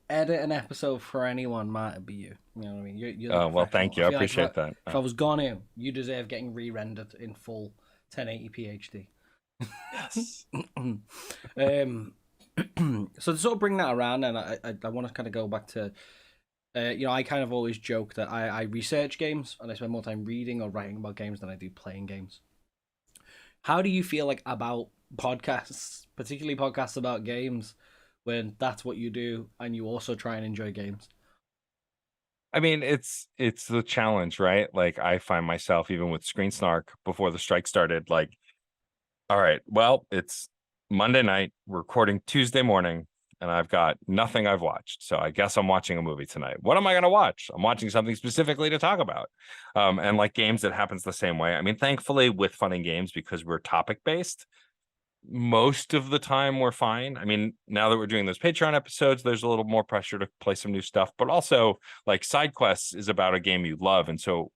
edit an episode for anyone, might it be you? You know what I mean? You're well, thank you. I appreciate that. If I was gonna, you deserve getting re-rendered in full 1080 PhD. Yes. So to sort of bring that around, and I want to kind of go back to, I kind of always joke that I research games and I spend more time reading or writing about games than I do playing games. How do you feel like about podcasts, particularly podcasts about games, when that's what you do and you also try and enjoy games? I mean, it's the challenge, right? Like I find myself, even with Screen Snark before the strike started, like, all right, well, it's Monday night, we're recording Tuesday morning. and I've got nothing I've watched. So I guess I'm watching a movie tonight. What am I going to watch? I'm watching something specifically to talk about. And like games, it happens the same way. I mean, thankfully with Fun and Games, because we're topic based, most of the time we're fine. I mean, now that we're doing those Patreon episodes, there's a little more pressure to play some new stuff, but also like Side Quests is about a game you love. And so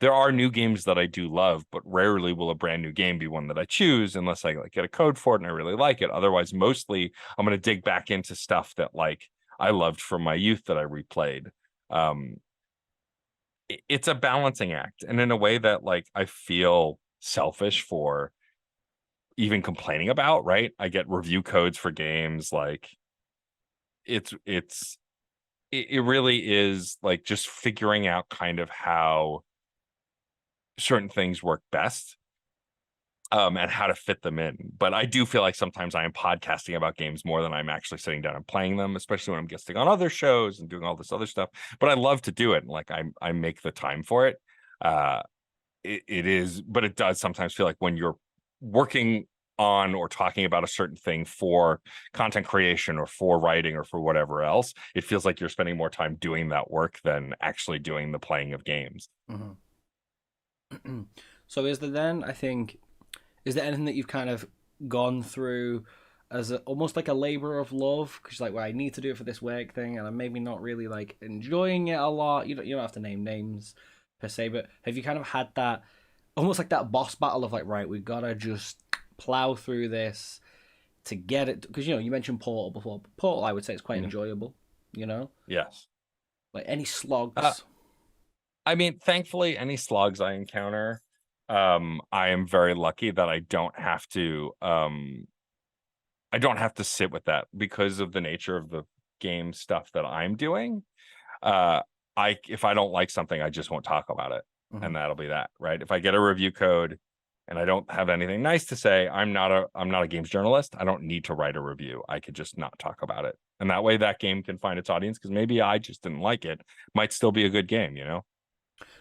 there are new games that I do love, but rarely will a brand new game be one that I choose unless I like get a code for it and I really like it. Otherwise, mostly I'm going to dig back into stuff that like I loved from my youth that I replayed. It's a balancing act, and in a way that like I feel selfish for even complaining about, right? I get review codes for games, like it really is like just figuring out kind of how certain things work best, and how to fit them in. But I do feel like sometimes I am podcasting about games more than I'm actually sitting down and playing them, especially when I'm guesting on other shows and doing all this other stuff. But I love to do it, and like I make the time for it. It is, but it does sometimes feel like when you're working on or talking about a certain thing for content creation or for writing or for whatever else, it feels like you're spending more time doing that work than actually doing the playing of games. So is there then, I think, is there anything that you've kind of gone through as almost like a labor of love? Because like, well, I need to do it for this work thing, and I'm maybe not really like enjoying it a lot. You don't have to name names per se, but have you kind of had that almost like that boss battle of like, right, we've got to just plow through this to get it? Because you mentioned Portal before. Portal, I would say, is quite enjoyable. Yes. Like any slogs. I mean, thankfully, any slogs I encounter, I am very lucky that I don't have to sit with that because of the nature of the game stuff that I'm doing. If I don't like something, I just won't talk about it, and that'll be that, right? If I get a review code and I don't have anything nice to say, I'm not a games journalist. I don't need to write a review. I could just not talk about it, and that way that game can find its audience, because maybe I just didn't like it. Might still be a good game,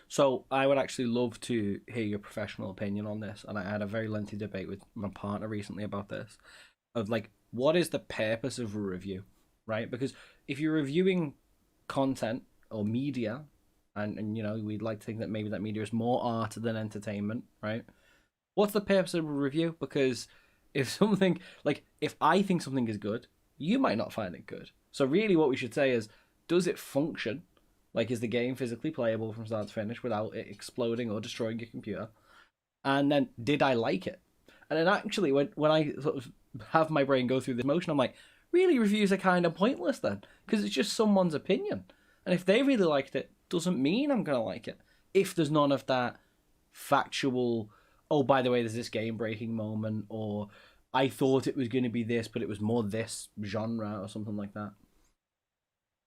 So I would actually love to hear your professional opinion on this, and I had a very lengthy debate with my partner recently about this, of like, what is the purpose of a review, right? Because if you're reviewing content or media, and we'd like to think that maybe that media is more art than entertainment, right? What's the purpose of a review? Because if I think something is good, you might not find it good. So really what we should say is, does it function? Like, is the game physically playable from start to finish without it exploding or destroying your computer? And then, did I like it? And then actually, when I sort of have my brain go through this motion, I'm like, really, reviews are kind of pointless then, because it's just someone's opinion. And if they really liked it, doesn't mean I'm going to like it. If there's none of that factual, oh, by the way, there's this game-breaking moment, or I thought it was going to be this, but it was more this genre, or something like that.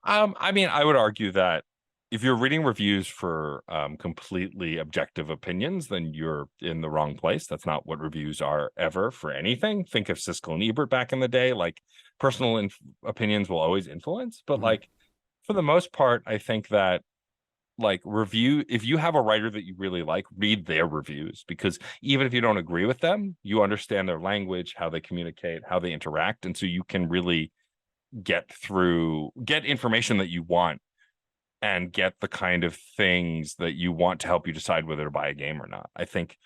I mean, I would argue that if you're reading reviews for completely objective opinions, then you're in the wrong place. That's not what reviews are ever for anything. Think of Siskel and Ebert back in the day. Like, personal opinions will always influence, but like for the most part, I think that like if you have a writer that you really like, read their reviews, because even if you don't agree with them, you understand their language, how they communicate, how they interact, and so you can really get information that you want and get the kind of things that you want to help you decide whether to buy a game or not. I think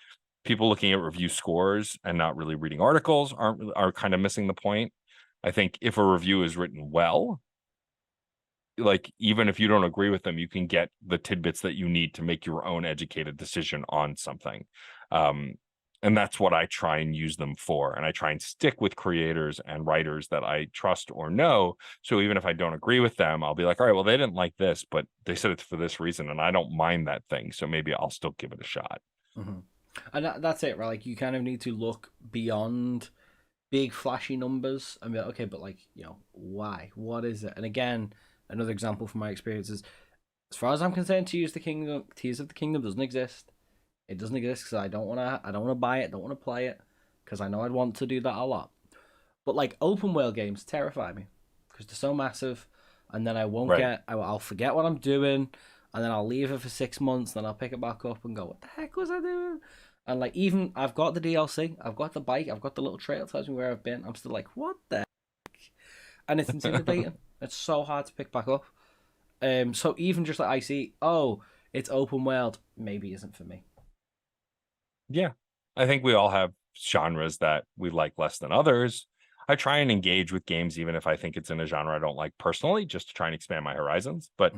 people looking at review scores and not really reading articles are kind of missing the point. I think if a review is written well, like, even if you don't agree with them, you can get the tidbits that you need to make your own educated decision on something. And that's what I try and use them for. And I try and stick with creators and writers that I trust or know. So even if I don't agree with them, I'll be like, all right, well, they didn't like this, but they said it's for this reason, and I don't mind that thing. So maybe I'll still give it a shot. And that's it, right? Like, you kind of need to look beyond big flashy numbers and be like, okay, but like, why? What is it? And again, another example from my experiences, as far as I'm concerned, Tears of the Kingdom doesn't exist. It doesn't exist because I don't want to buy it, don't want to play it, because I know I'd want to do that a lot. But like, open world games terrify me because they're so massive, and then I won't I'll forget what I'm doing, and then I'll leave it for 6 months, then I'll pick it back up and go, what the heck was I doing? And like, even I've got the DLC, I've got the bike, I've got the little trail tells me where I've been. I'm still like, what the heck? and it's intimidating. It's so hard to pick back up. So even just like I see, oh, it's open world, maybe isn't for me. Yeah. I think we all have genres that we like less than others. I try and engage with games even if I think it's in a genre I don't like personally, just to try and expand my horizons. But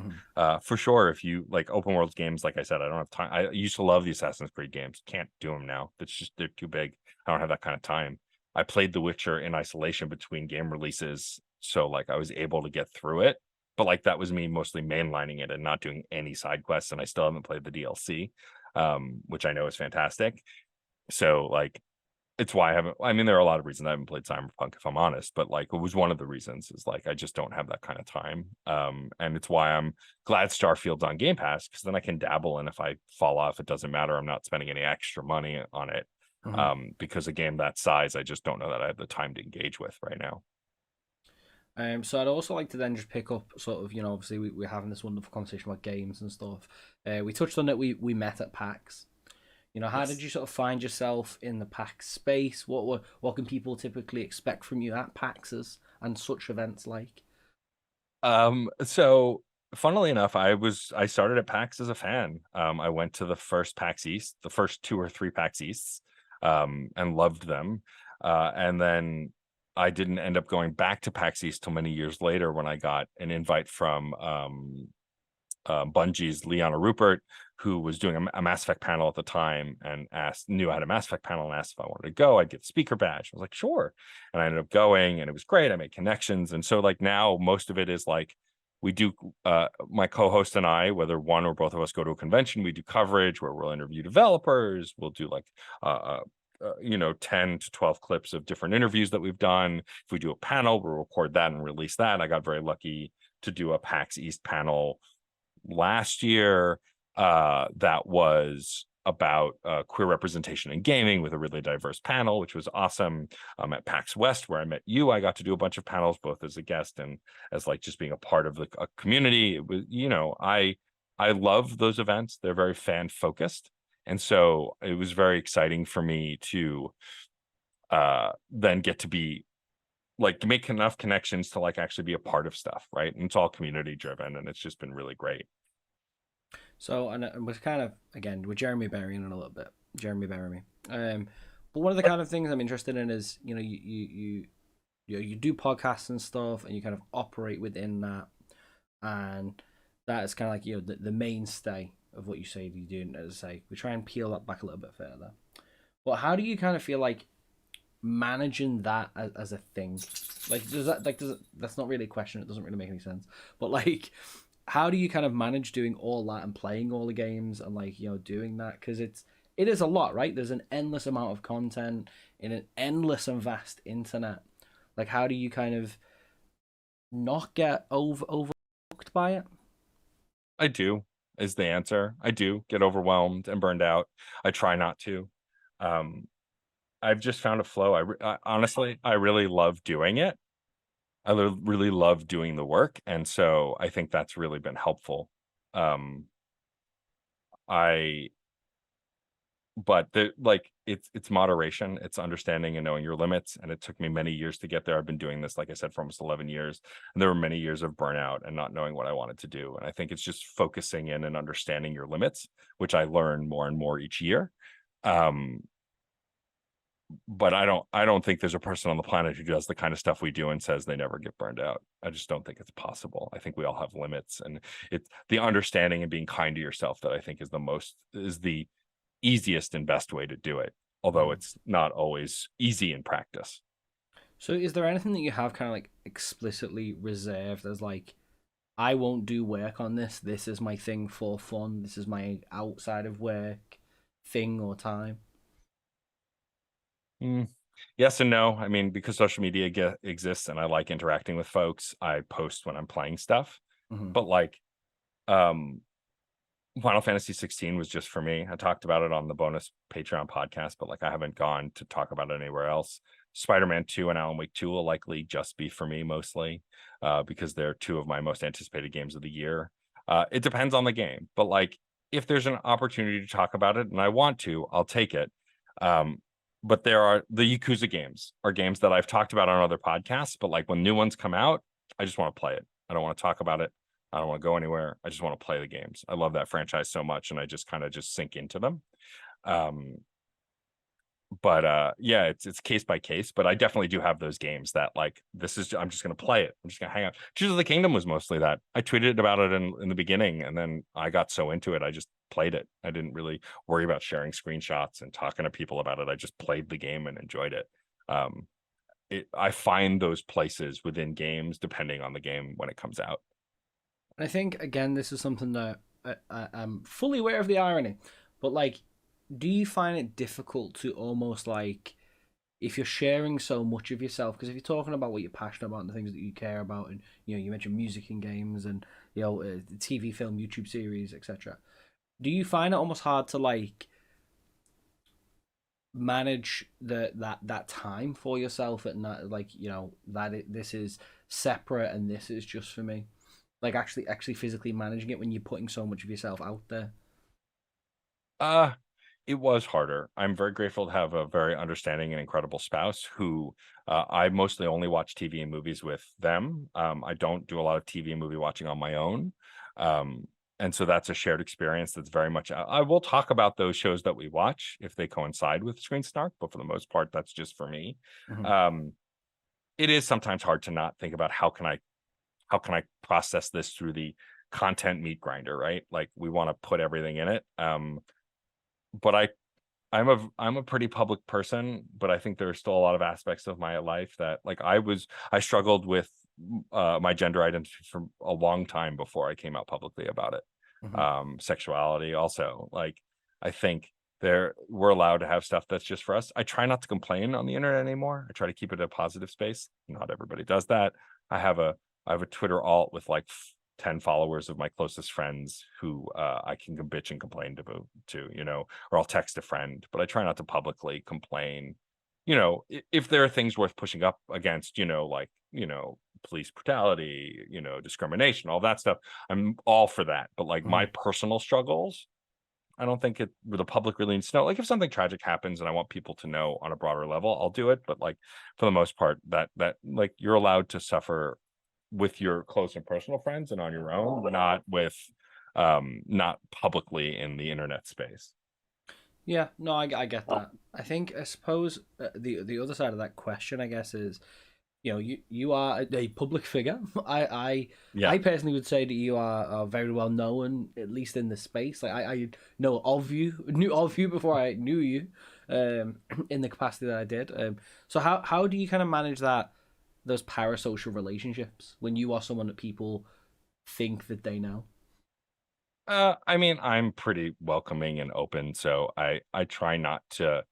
for sure, if you like open world games, like I said, I don't have time. I used to love the Assassin's Creed games. Can't do them now. It's just they're too big. I don't have that kind of time. I played The Witcher in isolation between game releases, so like I was able to get through it. But like that was me mostly mainlining it and not doing any side quests, and I still haven't played the DLC, which I know is fantastic. So like it's why I haven't. I mean, there are a lot of reasons I haven't played Cyberpunk, if I'm honest, but like it was one of the reasons is like I just don't have that kind of time. And it's why I'm glad Starfield's on Game Pass, because then I can dabble, and if I fall off, it doesn't matter. I'm not spending any extra money on it. Because a game that size, I just don't know that I have the time to engage with right now. So I'd also like to then just pick up sort of, obviously we're having this wonderful conversation about games and stuff. We touched on it. We met at PAX. How did you sort of find yourself in the PAX space? What can people typically expect from you at PAXs and such events like? So funnily enough, I started at PAX as a fan. I went to the first PAX East, the first 2 or 3 PAX Easts, and loved them. And then I didn't end up going back to PAX East till many years later when I got an invite from Bungie's Liana Rupert, who was doing a Mass Effect panel at the time, and knew I had a Mass Effect panel and asked if I wanted to go. I'd get the speaker badge. I was like, sure. And I ended up going, and it was great. I made connections. And so like now most of it is like we do, my co-host and I, whether one or both of us go to a convention, we do coverage where we'll interview developers. We'll do like 10 to 12 clips of different interviews that we've done. If we do a panel, we'll record that and release that. I got very lucky to do a PAX East panel last year that was about queer representation in gaming with a really diverse panel, which was awesome. At PAX West, where I met you, I got to do a bunch of panels, both as a guest and as like just being a part of a community. It was, I love those events. They're very fan focused. And so it was very exciting for me to then get to be like make enough connections to like actually be a part of stuff, right? And it's all community driven, and it's just been really great. So, and it was kind of, again, with Jeremy Berry in a little bit. Jeremy Berry. But one of the kind of things I'm interested in is, you do podcasts and stuff, and you kind of operate within that. And that is kind of like, the mainstay of what you say you do. And as I say, we try and peel that back a little bit further. But how do you kind of feel like managing that as a thing? Like, that's not really a question. It doesn't really make any sense. But like, how do you kind of manage doing all that and playing all the games and like doing that, because it is a lot, right? There's an endless amount of content in an endless and vast internet. Like, how do you kind of not get overlooked by it? I do, is the answer. I do get overwhelmed and burned out. I try not to. I've just found a flow. I honestly, I really love doing it. I really love doing the work, and so I think that's really been helpful. I but it's moderation, it's understanding and knowing your limits, and it took me many years to get there. I've been doing this, like I said, for almost 11 years, and there were many years of burnout and not knowing what I wanted to do. And I think it's just focusing in and understanding your limits, which I learn more and more each year. But I don't think there's a person on the planet who does the kind of stuff we do and says they never get burned out. I just don't think it's possible. I think we all have limits, and it's the understanding and being kind to yourself that I think is the easiest and best way to do it, although it's not always easy in practice. So is there anything that you have kind of like explicitly reserved as like, I won't do work on this is my thing for fun, this is my outside of work thing or time? Yes and no. I mean, because social media exists and I like interacting with folks, I post when I'm playing stuff. But like, Final Fantasy 16 was just for me. I talked about it on the bonus Patreon podcast, but like I haven't gone to talk about it anywhere else. Spider-Man 2 and Alan Wake 2 will likely just be for me mostly, because they're 2 of my most anticipated games of the year. It depends on the game, but like if there's an opportunity to talk about it and I want to, I'll take it. but there are the Yakuza games are games that I've talked about on other podcasts, but like when new ones come out, I just want to play it. I don't want to talk about it. I don't want to go anywhere. I just want to play the games. I love that franchise so much, and I just kind of just sink into them. Um, but yeah, it's case by case, but I definitely do have those games that like this is I'm just gonna play it. I'm just gonna hang out. Tears of the Kingdom was mostly that. I tweeted about it in the beginning, and then I got so into it I just played it. I didn't really worry about sharing screenshots and talking to people about it. I just played the game and enjoyed it. um I find those places within games depending on the game when it comes out. I think again, this is something that I'm fully aware of the irony, but like, do you find it difficult to almost like, if you're sharing so much of yourself, because if you're talking about what you're passionate about and the things that you care about, and you mentioned music and games and TV, film, YouTube series, etc. Do you find it almost hard to like manage that time for yourself at night, like this is separate and this is just for me, like actually physically managing it when you're putting so much of yourself out there? uh It was harder. I'm very grateful to have a very understanding and incredible spouse who I mostly only watch TV and movies with them. I don't do a lot of TV and movie watching on my own. Um, and so that's a shared experience that's very much, I will talk about those shows that we watch if they coincide with Screen Snark, but for the most part, that's just for me. Mm-hmm. Um, it is sometimes hard to not think about how can I process this through the content meat grinder, right? Like we want to put everything in it. But I'm a pretty public person, but I think there's still a lot of aspects of my life that like I struggled with my gender identity for a long time before I came out publicly about it. Mm-hmm. Sexuality also, like I think we're allowed to have stuff that's just for us. I try not to complain on the internet anymore. I try to keep it a positive space. Not everybody does that. I have a Twitter alt with like 10 followers of my closest friends who I can bitch and complain to, or I'll text a friend, but I try not to publicly complain. If there are things worth pushing up against, police brutality, discrimination, all that stuff, I'm all for that. But like my Mm-hmm. personal struggles, I don't think the public really needs to know. Like if something tragic happens and I want people to know on a broader level, I'll do it. But like for the most part, that like you're allowed to suffer with your close and personal friends and on your own, not publicly in the internet space. Yeah, no, I get that. I suppose the other side of that question, I guess, is you are a public figure. I Yeah. personally would say that you are very well known, at least in the space. Like I knew of you before I knew you, in the capacity that I did. So how do you kind of manage those parasocial relationships when you are someone that people think that they know? I mean, I'm pretty welcoming and open, so I try not to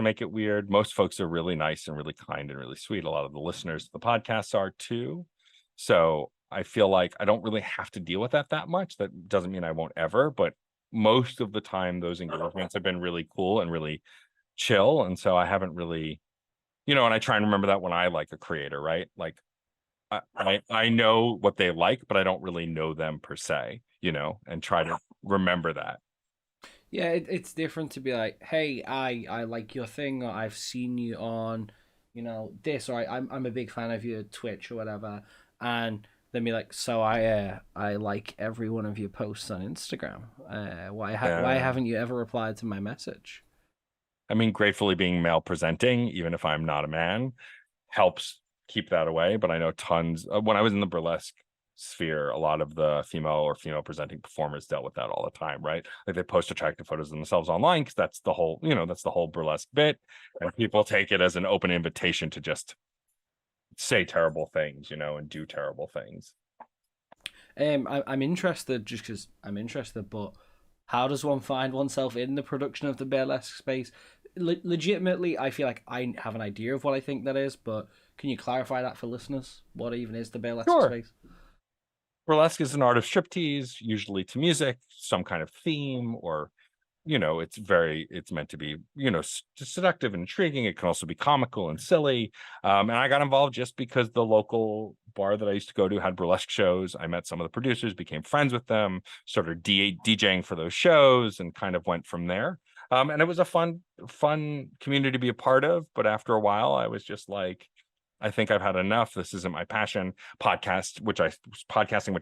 make it weird. Most folks are really nice and really kind and really sweet. A lot of the listeners to the podcasts are too. So I feel like I don't really have to deal with that much. That doesn't mean I won't ever, but most of the time those engagements have been really cool and really chill. And so I haven't really, and I try and remember that when I like a creator, right? Like I know what they like, but I don't really know them per se, and try to remember that. Yeah, it's different to be like, hey, I like your thing, or I've seen you on, this, or I'm a big fan of your Twitch or whatever, and then be like, so I like every one of your posts on Instagram. Why Uh, haven't you ever replied to my message? I mean, gratefully being male presenting, even if I'm not a man, helps keep that away. But I know tons when I was in the burlesque sphere, a lot of the female presenting performers dealt with that all the time, right? Like they post attractive photos of themselves online because that's the whole burlesque bit. And people take it as an open invitation to just say terrible things, and do terrible things. I'm interested just because I'm interested, but how does one find oneself in the production of the burlesque space? Legitimately, I feel like I have an idea of what I think that is, but can you clarify that for listeners? What even is the burlesque Sure. space? Burlesque is an art of striptease, usually to music, some kind of theme, or it's meant to be seductive and intriguing. It can also be comical and silly. And I got involved just because the local bar that I used to go to had burlesque shows. I met some of the producers, became friends with them, started DJing for those shows, and kind of went from there. And it was a fun community to be a part of. But after a while, I was just like, I think I've had enough. This isn't my passion. Podcasting, which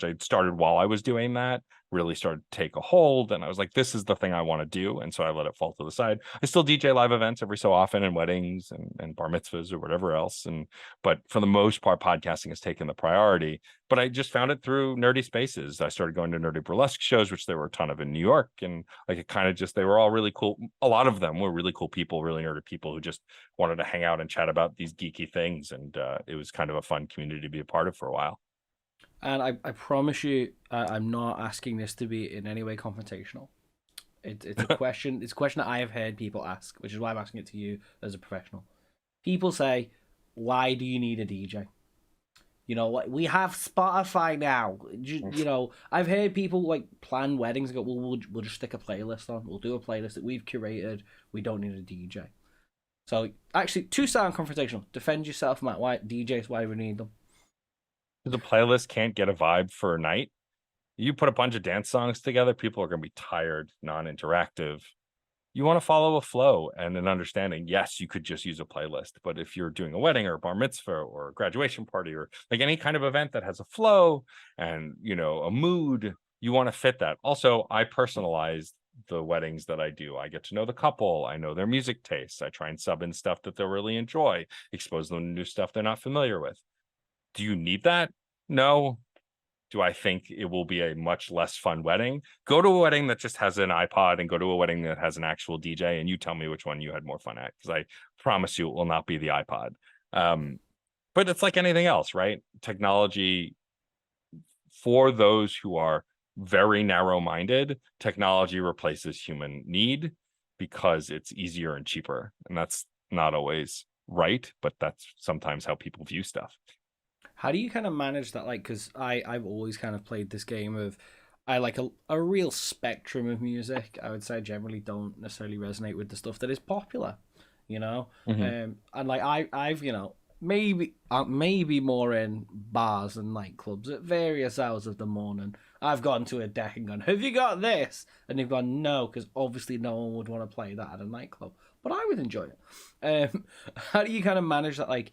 I started while I was doing that, really started to take a hold. And I was like, this is the thing I want to do. And so I let it fall to the side. I still DJ live events every so often, and weddings and bar mitzvahs or whatever else. But for the most part, podcasting has taken the priority. But I just found it through nerdy spaces. I started going to nerdy burlesque shows, which there were a ton of in New York. And like, it kind of just, they were all really cool. A lot of them were really cool people, really nerdy people who just wanted to hang out and chat about these geeky things. And it was kind of a fun community to be a part of for a while. And I promise you, I'm not asking this to be in any way confrontational. It's a question. It's a question that I have heard people ask, which is why I'm asking it to you as a professional. People say, "Why do you need a DJ?" You know, like, we have Spotify now. You know, I've heard people like plan weddings and go, "Well, we'll just stick a playlist on. We'll do a playlist that we've curated. We don't need a DJ." So actually, to sound confrontational, defend yourself, Matt. Why DJs? Why we need them? The playlist can't get a vibe for a night. You put a bunch of dance songs together, people are going to be tired, non-interactive. You want to follow a flow and an understanding. Yes, you could just use a playlist, but if you're doing a wedding or a bar mitzvah or a graduation party or like any kind of event that has a flow and, you know, a mood, you want to fit that. Also, I personalize the weddings that I do. I get to know the couple. I know their music tastes. I try and sub in stuff that they'll really enjoy, expose them to new stuff they're not familiar with. Do you need that? No. Do I think it will be a much less fun wedding? Go to a wedding that just has an iPod and go to a wedding that has an actual DJ, and you tell me which one you had more fun at, because I promise you it will not be the iPod. But it's like anything else, right? Technology, for those who are very narrow-minded, technology replaces human need because it's easier and cheaper. And that's not always right, but that's sometimes how people view stuff. How do you kind of manage that? Like, because I've always kind of played this game of, I like a real spectrum of music. I would say I generally don't necessarily resonate with the stuff that is popular, you know. Mm-hmm. And like I've you know, maybe more in bars and nightclubs at various hours of the morning. I've gone to a deck and gone, "Have you got this?" And they've gone, "No," because obviously no one would want to play that at a nightclub. But I would enjoy it. How do you kind of manage that? Like,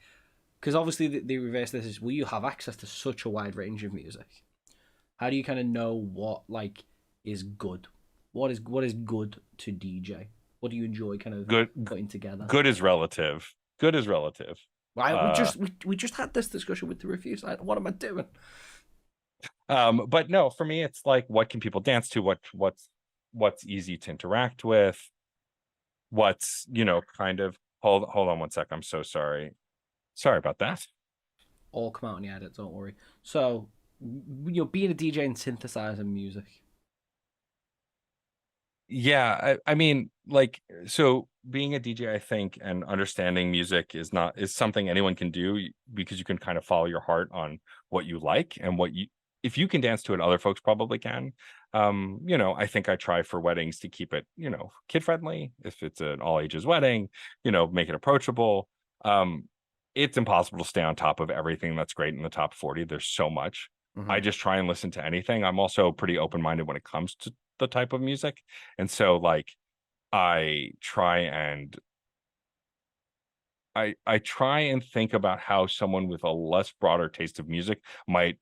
because obviously the reverse this is, well, you have access to such a wide range of music. How do you kind of know what like is good? What is good to DJ? What do you enjoy kind of Good, putting together? good is relative. Good is relative. Well, we just had this discussion with the review side. What am I doing? But no, for me, it's like, what can people dance to? What's easy to interact with? What's, you know, kind of hold on one sec. I'm so sorry. Sorry about that. All come out in the edit, don't worry. So, you know, being a DJ and synthesizing music. Yeah, I mean, like, so being a DJ, I think, and understanding music is something anyone can do, because you can kind of follow your heart on what you like and if you can dance to it, other folks probably can. You know, I think I try for weddings to keep it, you know, kid friendly. If it's an all ages wedding, you know, make it approachable. It's impossible to stay on top of everything that's great in the top 40. There's so much. I just try and listen to anything. I'm also pretty open-minded when it comes to the type of music. And so like I try and think about how someone with a less broader taste of music might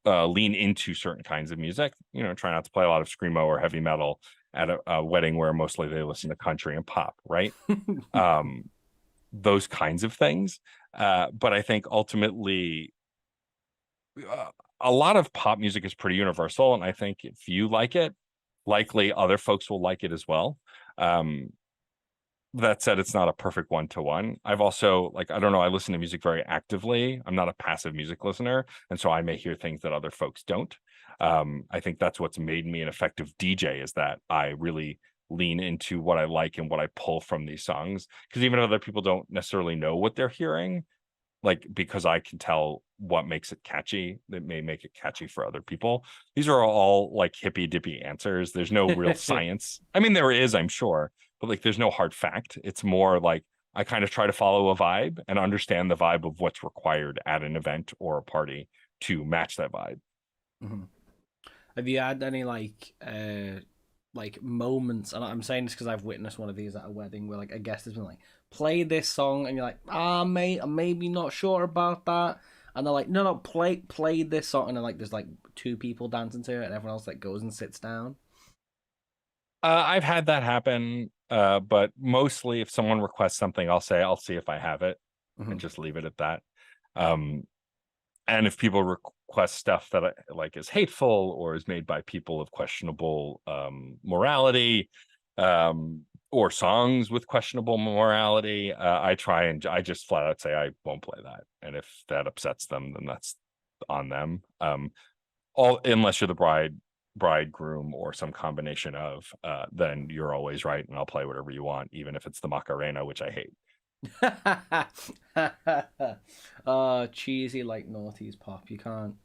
lean into certain kinds of music. You know, try not to play a lot of screamo or heavy metal at a wedding where mostly they listen to country and pop, right? Those kinds of things. But I think ultimately a lot of pop music is pretty universal, and I think if you like it, likely other folks will like it as well. That said, it's not a perfect one-to-one. I've also, like, I don't know, I listen to music very actively. I'm not a passive music listener, and so I may hear things that other folks don't. I think that's what's made me an effective DJ, is that I really lean into what I like and what I pull from these songs, because even other people don't necessarily know what they're hearing, like, because I can tell what makes it catchy, that may make it catchy for other people. These are all like hippy dippy answers. There's no real science. I mean, there is, I'm sure, but like, there's no hard fact. It's more like I kind of try to follow a vibe and understand the vibe of what's required at an event or a party to match that vibe. Have you had any like like moments, and I'm saying this because I've witnessed one of these at a wedding where like a guest has been like, play this song, and you're like, mate, I'm maybe not sure about that, and they're like, no, play this song, and then like there's like two people dancing to it, and everyone else like goes and sits down. I've had that happen, but mostly if someone requests something, I'll say I'll see if I have it, and just leave it at that. Um, and if people request stuff that like is hateful or is made by people of questionable morality, or songs with questionable morality, I just flat out say I won't play that, and if that upsets them, then that's on them. All unless you're the bridegroom or some combination of, then you're always right, and I'll play whatever you want, even if it's the Macarena, which I hate. Cheesy like naughty's pop. You can't.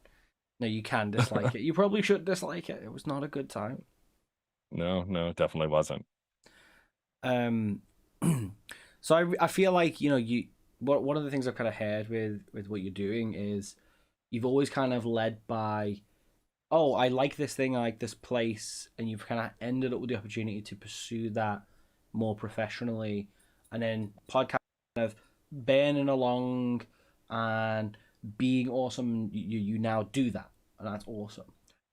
No, you can dislike it. You probably should dislike it. It was not a good time. No, definitely wasn't. Um, so I feel like one of the things I've kind of heard with what you're doing is you've always kind of led by, oh, I like this thing, I like this place, and you've kind of ended up with the opportunity to pursue that more professionally, and then podcast kind of burning along and being awesome. You now do that, and that's awesome.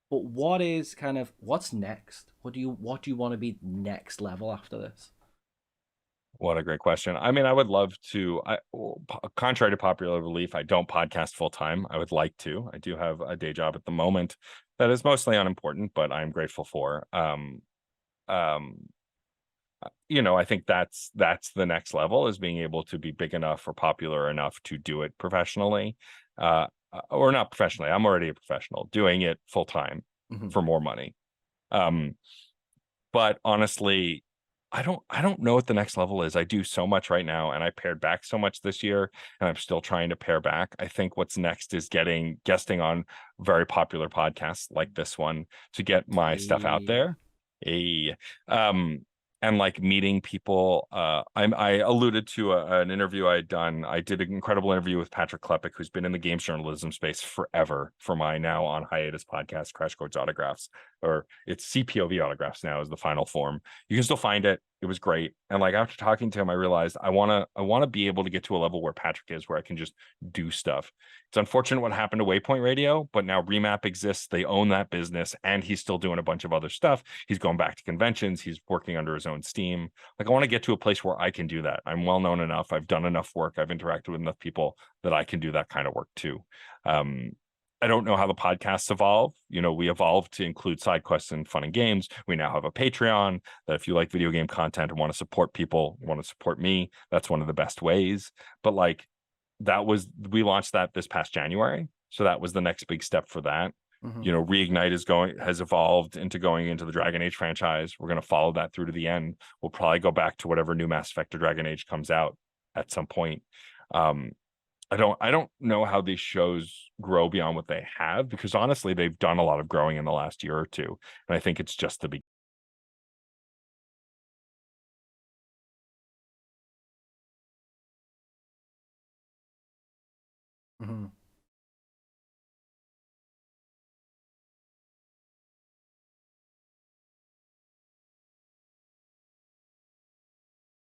But what's next? What do you want to be next level after this? What a great question. I mean, I would love to. Contrary to popular belief, I don't podcast full time. I would like to. I do have a day job at the moment that is mostly unimportant, but I'm grateful for. Um, I think that's the next level, is being able to be big enough or popular enough to do it professionally, or not professionally. I'm already a professional doing it full time for more money. But honestly, I don't know what the next level is. I do so much right now, and I pared back so much this year, and I'm still trying to pare back. I think what's next is guesting on very popular podcasts like this one to get my stuff out there. A and like meeting people. I alluded to an interview I had done. I did an incredible interview with Patrick Klepek, who's been in the games journalism space forever, for my now on hiatus podcast, Crash Course Autographs, or it's CPOV Autographs now is the final form. You can still find it. It was great. And like after talking to him, I realized I wanna be able to get to a level where Patrick is, where I can just do stuff. It's unfortunate what happened to Waypoint Radio, but now Remap exists. They own that business, and he's still doing a bunch of other stuff. He's going back to conventions. He's working under his own steam. Like, I want to get to a place where I can do that. I'm well known enough. I've done enough work. I've interacted with enough people that I can do that kind of work too. I don't know how the podcasts evolve. We evolved to include side quests and fun and games. We now have a Patreon that if you like video game content and want to support people, want to support me, that's one of the best ways. But like, we launched that this past January. So that was the next big step for that. Reignite has evolved into going into the Dragon Age franchise. We're going to follow that through to the end. We'll probably go back to whatever new Mass Effect or Dragon Age comes out at some point. I don't know how these shows grow beyond what they have, because honestly, they've done a lot of growing in the last year or two. And I think it's just the beginning.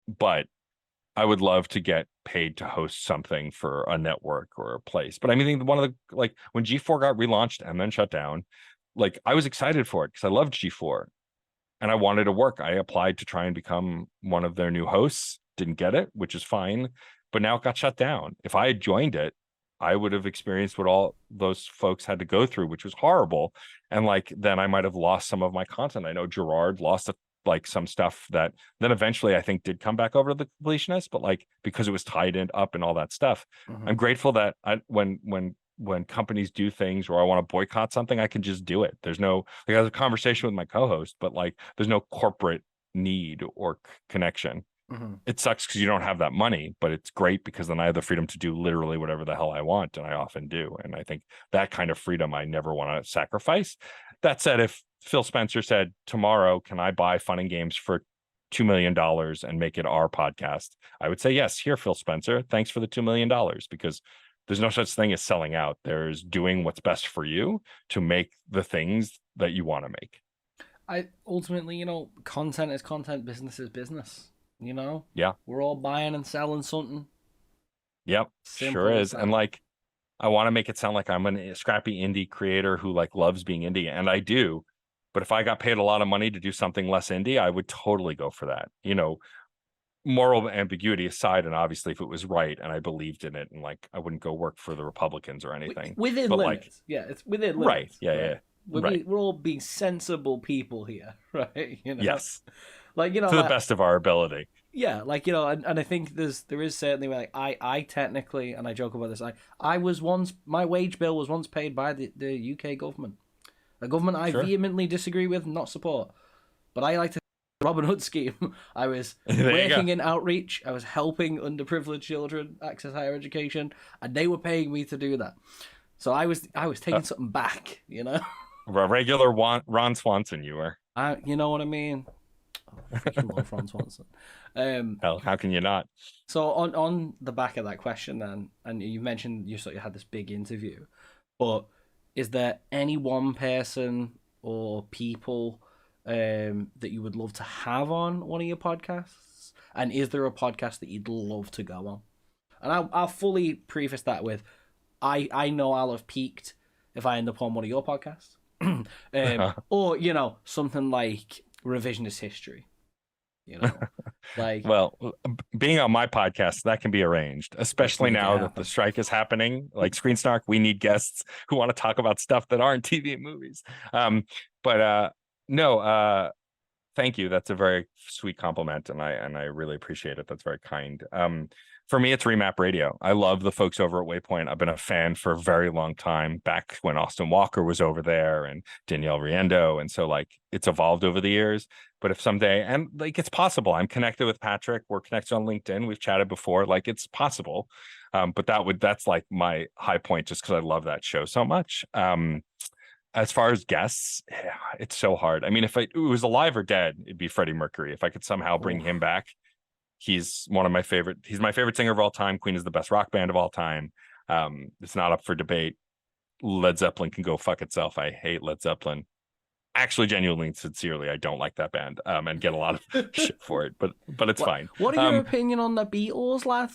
But I would love to get paid to host something for a network or a place. But I mean, one of the, like, when G4 got relaunched and then shut down, like, I was excited for it because I loved G4 and I wanted to work. I applied to try and become one of their new hosts, didn't get it, which is fine. But now it got shut down. If I had joined it, I would have experienced what all those folks had to go through, which was horrible. And like, then I might have lost some of my content. I know Gerard lost like some stuff that then eventually I think did come back over to the completionist, but like, because it was tied up and all that stuff. I'm grateful that when companies do things or I want to boycott something, I can just do it. There's no, like, I have a conversation with my co-host, but like, there's no corporate need or connection. It sucks because you don't have that money, but it's great because then I have the freedom to do literally whatever the hell I want, and I often do. And I think that kind of freedom I never want to sacrifice. That said, if Phil Spencer said, tomorrow, can I buy Fun and Games for $2 million and make it our podcast? I would say, yes, here, Phil Spencer, thanks for the $2 million, because there's no such thing as selling out. There's doing what's best for you to make the things that you want to make. I ultimately, content is content, business is business. Yeah. We're all buying and selling something. Yep. Sure Simple as is. And that. like, I want to make it sound like I'm a scrappy indie creator who like loves being indie, and I do. But if I got paid a lot of money to do something less indie, I would totally go for that. Moral ambiguity aside, and obviously if it was right and I believed in it, and like I wouldn't go work for the Republicans or anything. Within But like, limits. Yeah, it's within right. limits. Yeah, Right. yeah. Right. We're all being sensible people here, right? Yes. Like, To the best of our ability. yeah, like, and I think there is certainly, like, I technically, and I joke about this, I was once, my wage bill was once paid by the UK government, a government I Sure. vehemently disagree with, not support, but I like to Robin Hood scheme. I was There you go. working in outreach, I was helping underprivileged children access higher education, and they were paying me to do that. So I was taking something back, A regular Ron Swanson, you were. you know what I mean? Oh, I freaking love Ron Swanson. Hell, how can you not? So on the back of that question then, and you mentioned you sort of had this big interview, but is there any one person or people that you would love to have on one of your podcasts? And is there a podcast that you'd love to go on? And I'll fully preface that with, I know I'll have peaked if I end up on one of your podcasts. Or something like revisionist history, like, well, being on my podcast, that can be arranged, especially now that the strike is happening. Like Screen Snark, we need guests who want to talk about stuff that aren't TV and movies. But no, thank you. That's a very sweet compliment, and I really appreciate it. That's very kind. For me, it's Remap Radio. I love the folks over at Waypoint. I've been a fan for a very long time, back when Austin Walker was over there and Danielle Riendo. And so like it's evolved over the years. But if someday, and like it's possible, I'm connected with Patrick. We're connected on LinkedIn. We've chatted before. Like it's possible. But that's like my high point, just because I love that show so much. As far as guests, it's so hard. I mean, if it was alive or dead, it'd be Freddie Mercury. If I could somehow bring him back, he's my favorite singer of all time. Queen is the best rock band of all time. It's not up for debate. Led Zeppelin can go fuck itself. I hate Led Zeppelin. Actually, genuinely and sincerely, I don't like that band, and get a lot of shit for it, but it's fine. What are your opinion on the Beatles, lad?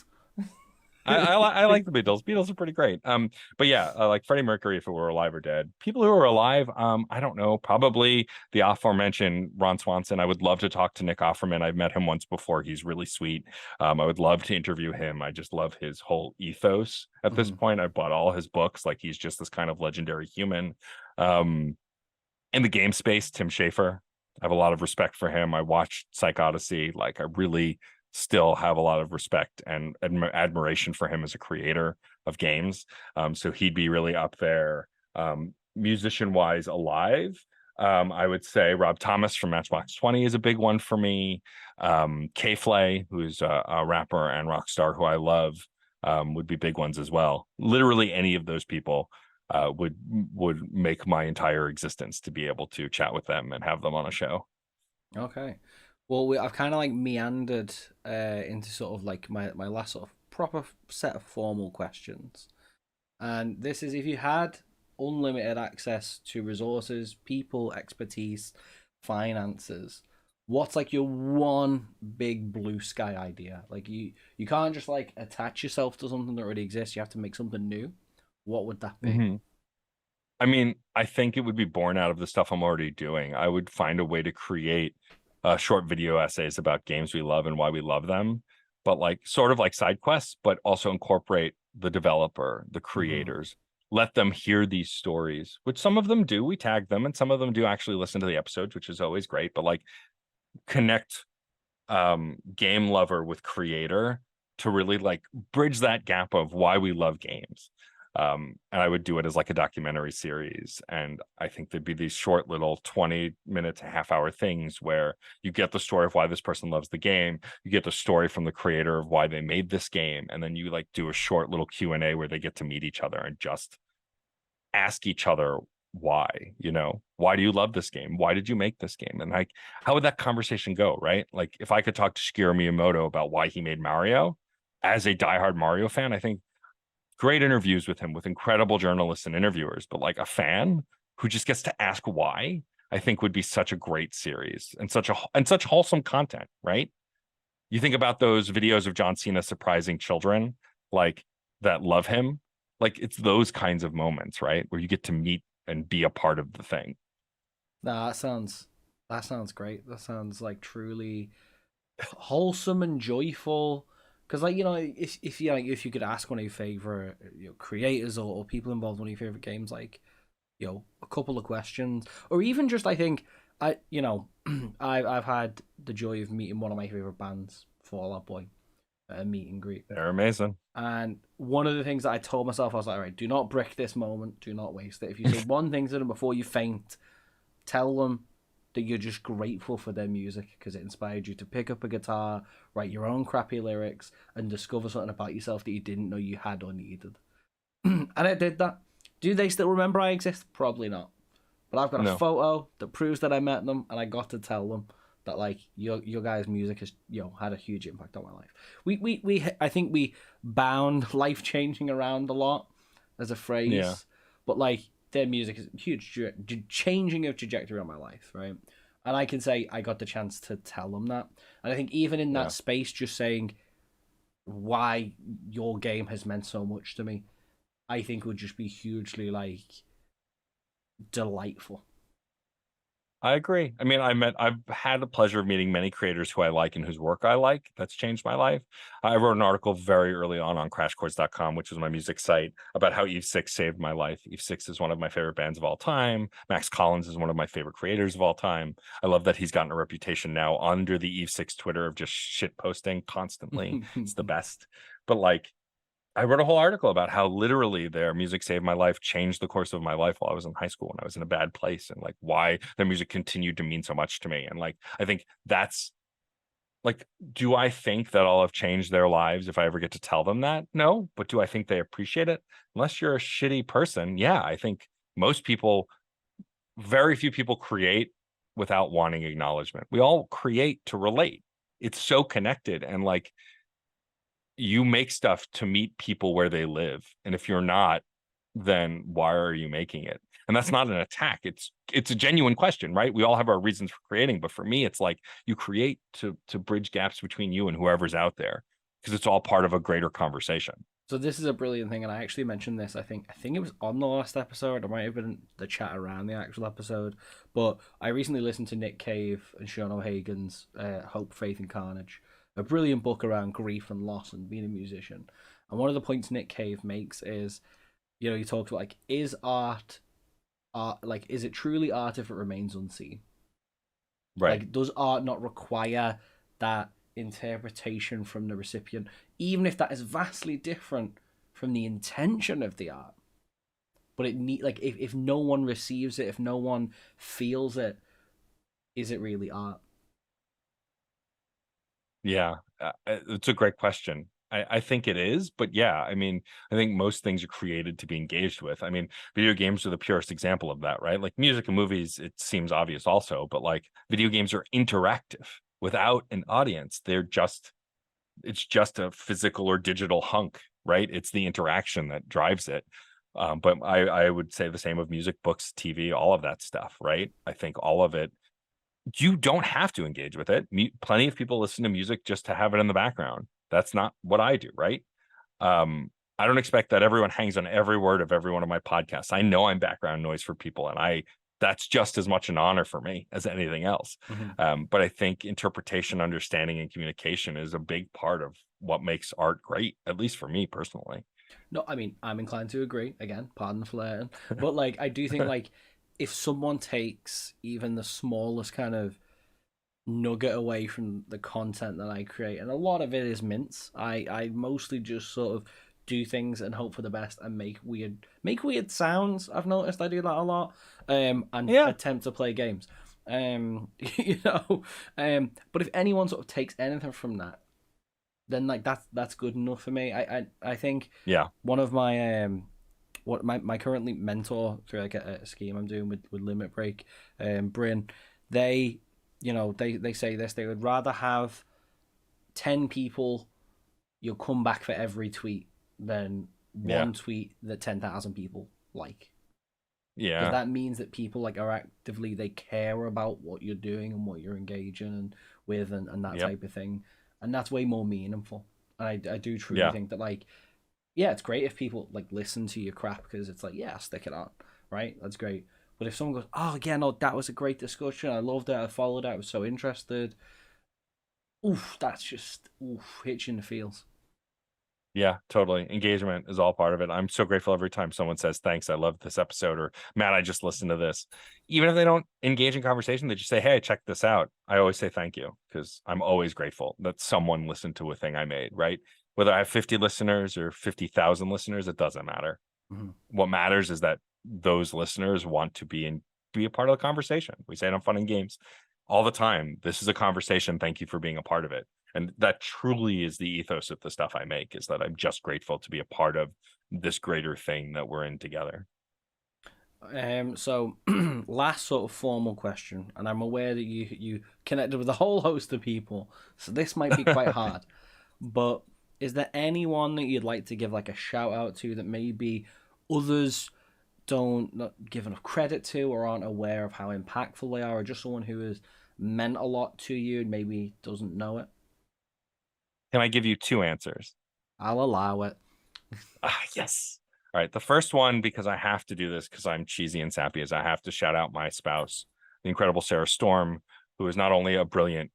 I like the Beatles. Beatles are pretty great. But yeah, like Freddie Mercury, if it were alive or dead. People who are alive, I don't know. Probably the aforementioned Ron Swanson. I would love to talk to Nick Offerman. I've met him once before. He's really sweet. I would love to interview him. I just love his whole ethos. At this point, I bought all his books. Like he's just this kind of legendary human. In the game space, Tim Schafer. I have a lot of respect for him. I watched Psych Odyssey. Like I really still have a lot of respect and admiration for him as a creator of games. So he'd be really up there. Musician wise, alive, I would say Rob Thomas from Matchbox 20 is a big one for me. K-Flay, who's a rapper and rock star who I love, would be big ones as well. Literally any of those people would make my entire existence to be able to chat with them and have them on a show. Okay. Well, I've kind of like meandered into sort of like my last sort of proper set of formal questions. And this is, if you had unlimited access to resources, people, expertise, finances, what's like your one big blue sky idea? Like you can't just like attach yourself to something that already exists. You have to make something new. What would that be? Mm-hmm. I mean, I think it would be born out of the stuff I'm already doing. I would find a way to create short video essays about games we love and why we love them, but like sort of like side quests, but also incorporate the developer, the creators, let them hear these stories, which some of them do. We tag them, and some of them do actually listen to the episodes, which is always great. But like connect game lover with creator to really like bridge that gap of why we love games. And I would do it as like a documentary series. And I think there'd be these short little 20-minute to half-hour things where you get the story of why this person loves the game. You get the story from the creator of why they made this game. And then you like do a short little Q&A where they get to meet each other and just ask each other why, why do you love this game? Why did you make this game? And like, how would that conversation go, right? Like if I could talk to Shigeru Miyamoto about why he made Mario as a diehard Mario fan, I think great interviews with him, with incredible journalists and interviewers, but like a fan who just gets to ask why, I think would be such a great series and such wholesome content, right? You think about those videos of John Cena surprising children like that love him, like it's those kinds of moments, right? Where you get to meet and be a part of the thing. Nah, that sounds great. That sounds like truly wholesome and joyful. Because like if you could ask one of your favorite creators or people involved in one of your favorite games, like a couple of questions, or even just I think I've had the joy of meeting one of my favorite bands, Fall Out Boy, at a meet and greet. They're amazing. And one of the things that I told myself, I was like, all right, do not brick this moment, do not waste it. If you say one thing to them before you faint, tell them that you're just grateful for their music because it inspired you to pick up a guitar, write your own crappy lyrics, and discover something about yourself that you didn't know you had or needed. And I did that. Do they still remember I exist? Probably not. But I've got a No. photo that proves that I met them, and I got to tell them that like your guys' music has had a huge impact on my life. We I think we bound life changing around a lot as a phrase, Yeah. but like their music is huge changing of trajectory on my life, right? And I can say I got the chance to tell them that, and I think even in that Yeah. space, just saying why your game has meant so much to me, I think would just be hugely like delightful. I agree. I mean, I've had the pleasure of meeting many creators who I like and whose work I like. That's changed my life. I wrote an article very early on crashcourse.com, which was my music site, about how Eve 6 saved my life. Eve 6 is one of my favorite bands of all time. Max Collins is one of my favorite creators of all time. I love that he's gotten a reputation now under the Eve 6 Twitter of just shit posting constantly. It's the best. But like, I wrote a whole article about how literally their music saved my life, changed the course of my life while I was in high school and I was in a bad place, and like why their music continued to mean so much to me. And like, I think that's like, do I think that I'll have changed their lives if I ever get to tell them that? No. But do I think they appreciate it? Unless you're a shitty person. Yeah. I think most people, very few people create without wanting acknowledgement. We all create to relate. It's so connected. And like, you make stuff to meet people where they live, and if you're not, then why are you making it? And that's not an attack. It's a genuine question, right? We all have our reasons for creating, but for me it's like you create to bridge gaps between you and whoever's out there, because it's all part of a greater conversation. So this is a brilliant thing, and I actually mentioned this. I think it was on the last episode. It might have been the chat around the actual episode. But I recently listened to Nick Cave and Sean O'Hagan's "Hope, Faith, and Carnage," a brilliant book around grief and loss and being a musician. And one of the points Nick Cave makes is, he talks about like, is art, like, is it truly art if it remains unseen? Right. Like, does art not require that interpretation from the recipient, even if that is vastly different from the intention of the art? But it need like if no one receives it, if no one feels it, is it really art? Yeah, it's a great question. I think it is, but yeah, I mean, I think most things are created to be engaged with. I mean, video games are the purest example of that, right? Like music and movies, it seems obvious also, but like video games are interactive without an audience. It's just a physical or digital hunk, right? It's the interaction that drives it. But I would say the same of music, books, TV, all of that stuff, right? I think all of it, you don't have to engage with it. Plenty of people listen to music just to have it in the background. That's not what I do, right? I don't expect that everyone hangs on every word of every one of my podcasts. I know I'm background noise for people, and that's just as much an honor for me as anything else. Mm-hmm. But I think interpretation, understanding, and communication is a big part of what makes art great, at least for me personally. No, I mean, I'm inclined to agree. Again, pardon the flirting, but like I do think like if someone takes even the smallest kind of nugget away from the content that I create, and a lot of it is mints. I mostly just sort of do things and hope for the best and make weird sounds. I've noticed I do that a lot. And Yeah. attempt to play games. You know. But if anyone sort of takes anything from that, then like that's good enough for me. I think Yeah. one of my what my currently mentor through like a scheme I'm doing with Limit Break, Bryn, they they say this, they would rather have 10 people you'll come back for every tweet than Yeah. one tweet that 10,000 people like. because Yeah. that means that people like are actively, they care about what you're doing and what you're engaging and with, and that Yep. type of thing, and that's way more meaningful. And I do truly Yeah. think that, like, yeah, it's great if people like listen to your crap, because it's like, yeah, stick it on, right? That's great. But if someone goes, oh yeah, no, that was a great discussion, I loved it, I followed it, I was so interested, oof, that's just oof, hits you in the feels. Yeah, totally. Engagement is all part of it. I'm so grateful every time someone says, thanks, I love this episode, or Matt, I just listened to this. Even if they don't engage in conversation, they just say, hey, check this out. I always say thank you, because I'm always grateful that someone listened to a thing I made, right? Whether I have 50 listeners or 50,000 listeners, it doesn't matter. Mm-hmm. What matters is that those listeners want to be a part of the conversation. We say it on Fun and Games all the time. This is a conversation. Thank you for being a part of it. And that truly is the ethos of the stuff I make, is that I'm just grateful to be a part of this greater thing that we're in together. So last sort of formal question, and I'm aware that you connected with a whole host of people, so this might be quite hard. But is there anyone that you'd like to give like a shout out to that maybe others don't not give enough credit to, or aren't aware of how impactful they are, or just someone who has meant a lot to you and maybe doesn't know it? Can I give you two answers? I'll allow it. Yes. All right. The first one, because I have to do this because I'm cheesy and sappy, is I have to shout out my spouse, the incredible Sarah Storm, who is not only a brilliant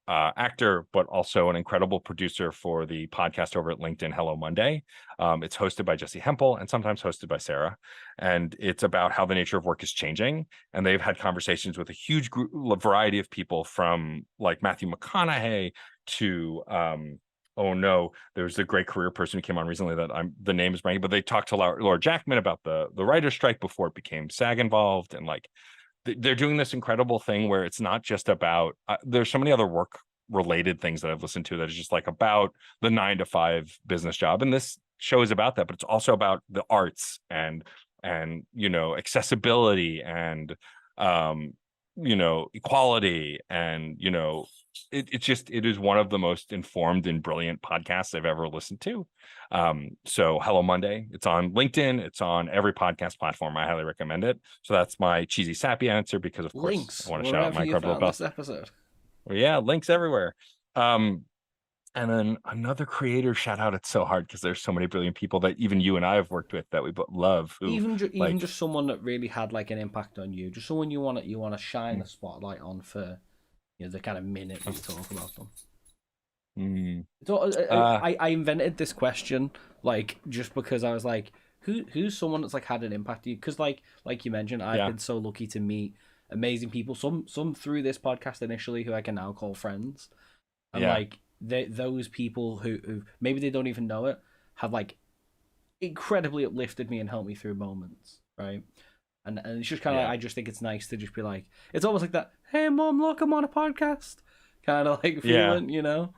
actor, but also an incredible producer for the podcast over at LinkedIn Hello Monday. It's hosted by Jesse Hempel and sometimes hosted by Sarah. And it's about how the nature of work is changing. And they've had conversations with a huge variety of people, from like Matthew McConaughey to oh no, there's a great career person who came on recently that the name is blanking, but they talked to Laura Jackman about the writer's strike before it became SAG involved. And like, they're doing this incredible thing where it's not just about there's so many other work related things that I've listened to that is just like about the 9 to 5 business job, and this show is about that, but it's also about the arts and accessibility and equality, and it is one of the most informed and brilliant podcasts I've ever listened to. So Hello Monday, it's on LinkedIn, it's on every podcast platform. I highly recommend it. So that's my cheesy sappy answer, because of course I Links want to shout out wherever my you incredible found best. this episode. Well, yeah, links everywhere. And then another creator shout out. It's so hard because there's so many brilliant people that even you and I have worked with that we love. Who Even like just someone that really had like an impact on you, just someone you want to shine the spotlight on for, the kind of minute you talk about them. mm, So uh I invented this question like just because I was like, who's someone that's like had an impact on you? Because like you mentioned, I've yeah been so lucky to meet amazing people. Some through this podcast initially, who I can now call friends, and yeah like those people who maybe they don't even know it, have like incredibly uplifted me and helped me through moments, right? And it's just kind of yeah like, I just think it's nice to just be like, it's almost like that, hey mom, look, I'm on a podcast, kind of like yeah feeling, you know.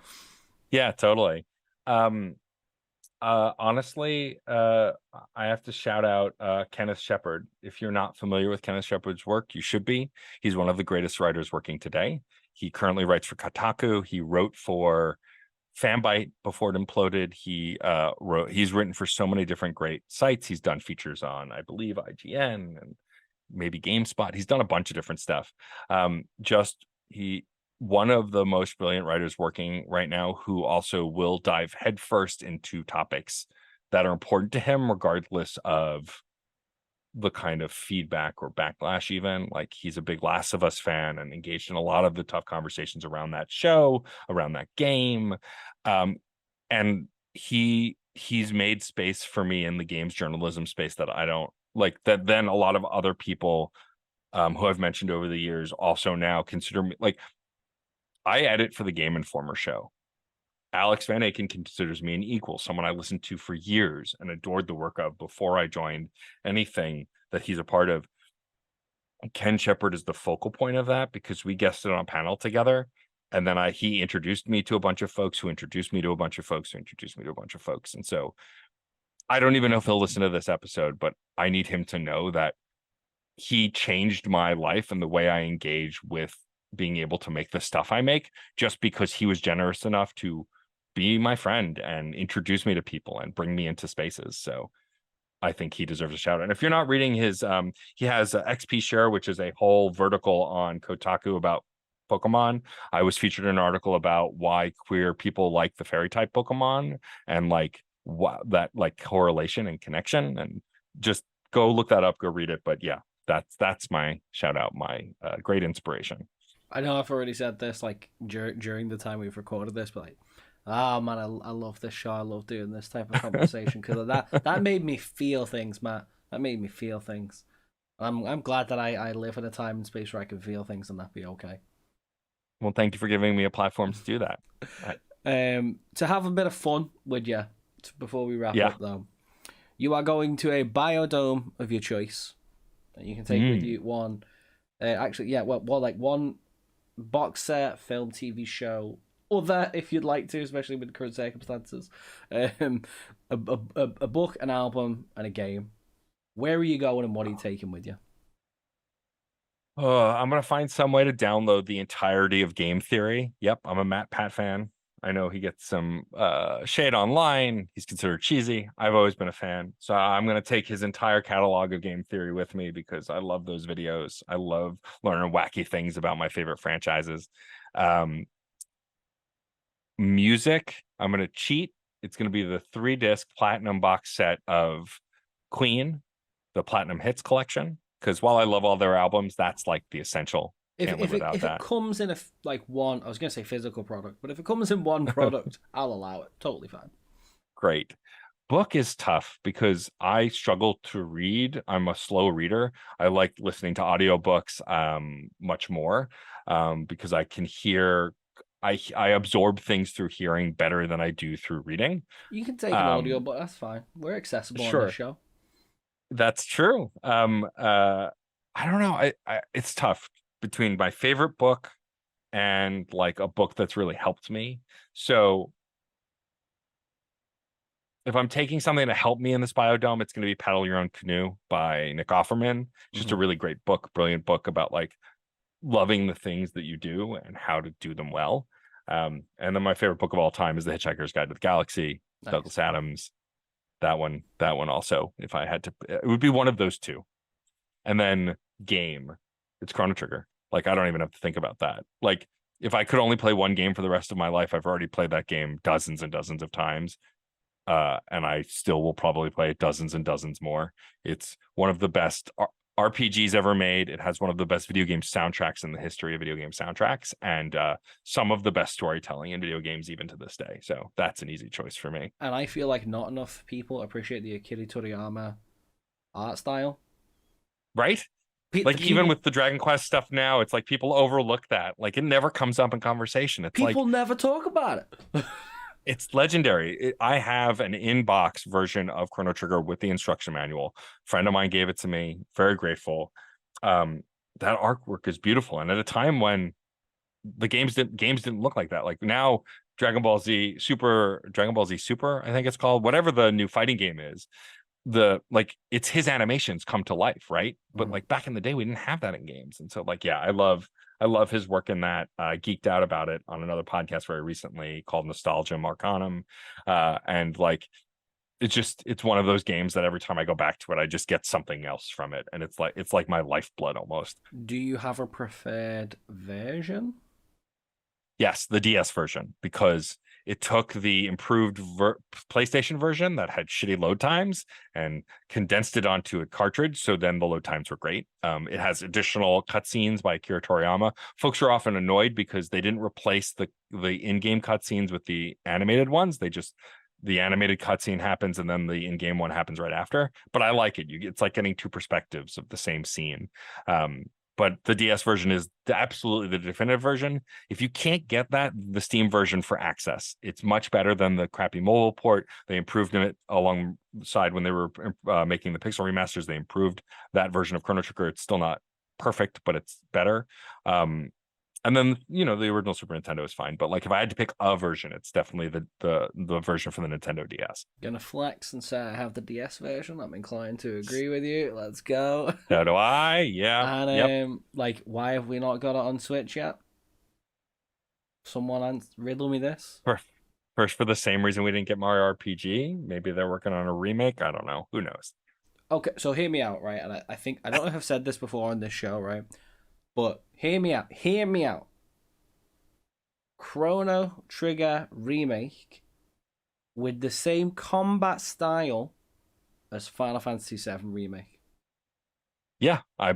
yeah totally. um Honestly, I have to shout out Kenneth Shepard. If you're not familiar with Kenneth Shepard's work, you should be. He's one of the greatest writers working today. He currently writes for Kotaku. He wrote for Fanbyte before it imploded. He's written for so many different great sites. He's done features on, I believe, IGN and maybe GameSpot. He's done a bunch of different stuff. Just he One of the most brilliant writers working right now, who also will dive headfirst into topics that are important to him, regardless of the kind of feedback or backlash. Even like, he's a big Last of Us fan and engaged in a lot of the tough conversations around that show, around that game. And he's made space for me in the games journalism space that I don't like, that then a lot of other people who I've mentioned over the years also now consider me. Like, I edit for the Game Informer show. Alex Van Aken considers me an equal, someone I listened to for years and adored the work of before I joined anything that he's a part of. Ken Shepard is the focal point of that, because we guested on a panel together. And then he introduced me to a bunch of folks who introduced me to a bunch of folks who introduced me to a bunch of folks. And so I don't even know if he'll listen to this episode, but I need him to know that he changed my life and the way I engage with being able to make the stuff I make, just because he was generous enough to be my friend and introduce me to people and bring me into spaces. So I think he deserves a shout out. And if you're not reading his, he has XP Share, which is a whole vertical on Kotaku about Pokemon. I was featured in an article about why queer people like the fairy type Pokemon and like what that like correlation and connection. And just go look that up, go read it. But yeah, that's my shout out, my great inspiration. I know I've already said this like during the time we've recorded this, but like, oh man, I love this show. I love doing this type of conversation because that made me feel things, Matt. That made me feel things. I'm glad that I live in a time and space where I can feel things and that be okay. Well, thank you for giving me a platform to do that. To have a bit of fun with you before we wrap Yeah. up, though, you are going to a biodome of your choice. You can take with you one. Like one box set, film, TV show, other if you'd like to, especially with the current circumstances. A book, an album, and a game. Where are you going, and what are you taking with you? I'm gonna find some way to download the entirety of Game Theory. Yep, I'm a Matt Pat fan. I know he gets some shade online. He's considered cheesy. I've always been a fan. So I'm gonna take his entire catalog of Game Theory with me because I love those videos. I love learning wacky things about my favorite franchises. Music, I'm gonna cheat. It's gonna be the 3-disc platinum box set of Queen, the Platinum Hits collection. Because while I love all their albums, that's like the essential. Can't live without that. If it comes in one, I was gonna say physical product, but if it comes in one product, I'll allow it. Totally fine. Great. Book is tough because I struggle to read. I'm a slow reader. I like listening to audiobooks much more because I can hear. I absorb things through hearing better than I do through reading. You can take an audio, but that's fine. We're accessible on this show. That's true. I don't know. It's tough between my favorite book and like a book that's really helped me. So if I'm taking something to help me in this biodome, it's going to be Paddle Your Own Canoe by Nick Offerman. Just a really great book, brilliant book about like loving the things that you do and how to do them well. And then my favorite book of all time is The Hitchhiker's Guide to the Galaxy, nice. Douglas Adams. That one also, if I had to, it would be one of those two. And then game, it's Chrono Trigger. Like, I don't even have to think about that. Like, if I could only play one game for the rest of my life, I've already played that game dozens and dozens of times. And I still will probably play it dozens and dozens more. It's one of the best RPGs ever made. It has one of the best video game soundtracks in the history of video game soundtracks, and some of the best storytelling in video games even to this day. So that's an easy choice for me. And I feel like not enough people appreciate the Akira Toriyama art style. Right? Like even with the Dragon Quest stuff now, it's like people overlook that. Like it never comes up in conversation. It's people like, never talk about it. It's legendary. I have an in-box version of Chrono Trigger with the instruction manual. A friend of mine gave it to me. Very grateful. That artwork is beautiful, and at a time when the games didn't look like that. Like now, Dragon Ball Z Super, I think it's called, whatever the new fighting game is. It's his animations come to life, right? But like back in the day, we didn't have that in games, and so like I love his work in that. I geeked out about it on another podcast very recently called Nostalgia Marcanum. And like, it's one of those games that every time I go back to it, I just get something else from it. And it's like my lifeblood almost. Do you have a preferred version? Yes, the DS version, because it took the improved PlayStation version that had shitty load times and condensed it onto a cartridge. So then the load times were great. It has additional cutscenes by Akira Toriyama. Folks are often annoyed because they didn't replace the in-game cutscenes with the animated ones. The animated cutscene happens and then the in-game one happens right after. But I like it. It's like getting two perspectives of the same scene. But the DS version is absolutely the definitive version. If you can't get that, the Steam version for access, it's much better than the crappy mobile port. They improved it alongside when they were making the Pixel remasters. They improved that version of Chrono Trigger. It's still not perfect, but it's better. And then, the original Super Nintendo is fine. But like if I had to pick a version, it's definitely the version for the Nintendo DS. Gonna flex and say I have the DS version. I'm inclined to agree with you. Let's go. So do I. Yeah. And why have we not got it on Switch yet? Someone riddle me this. First, for the same reason we didn't get Mario RPG. Maybe they're working on a remake. I don't know. Who knows? Okay, so hear me out, right? And I think I don't know if I've said this before on this show, right? But hear me out. Hear me out. Chrono Trigger remake with the same combat style as Final Fantasy VII remake. Yeah, I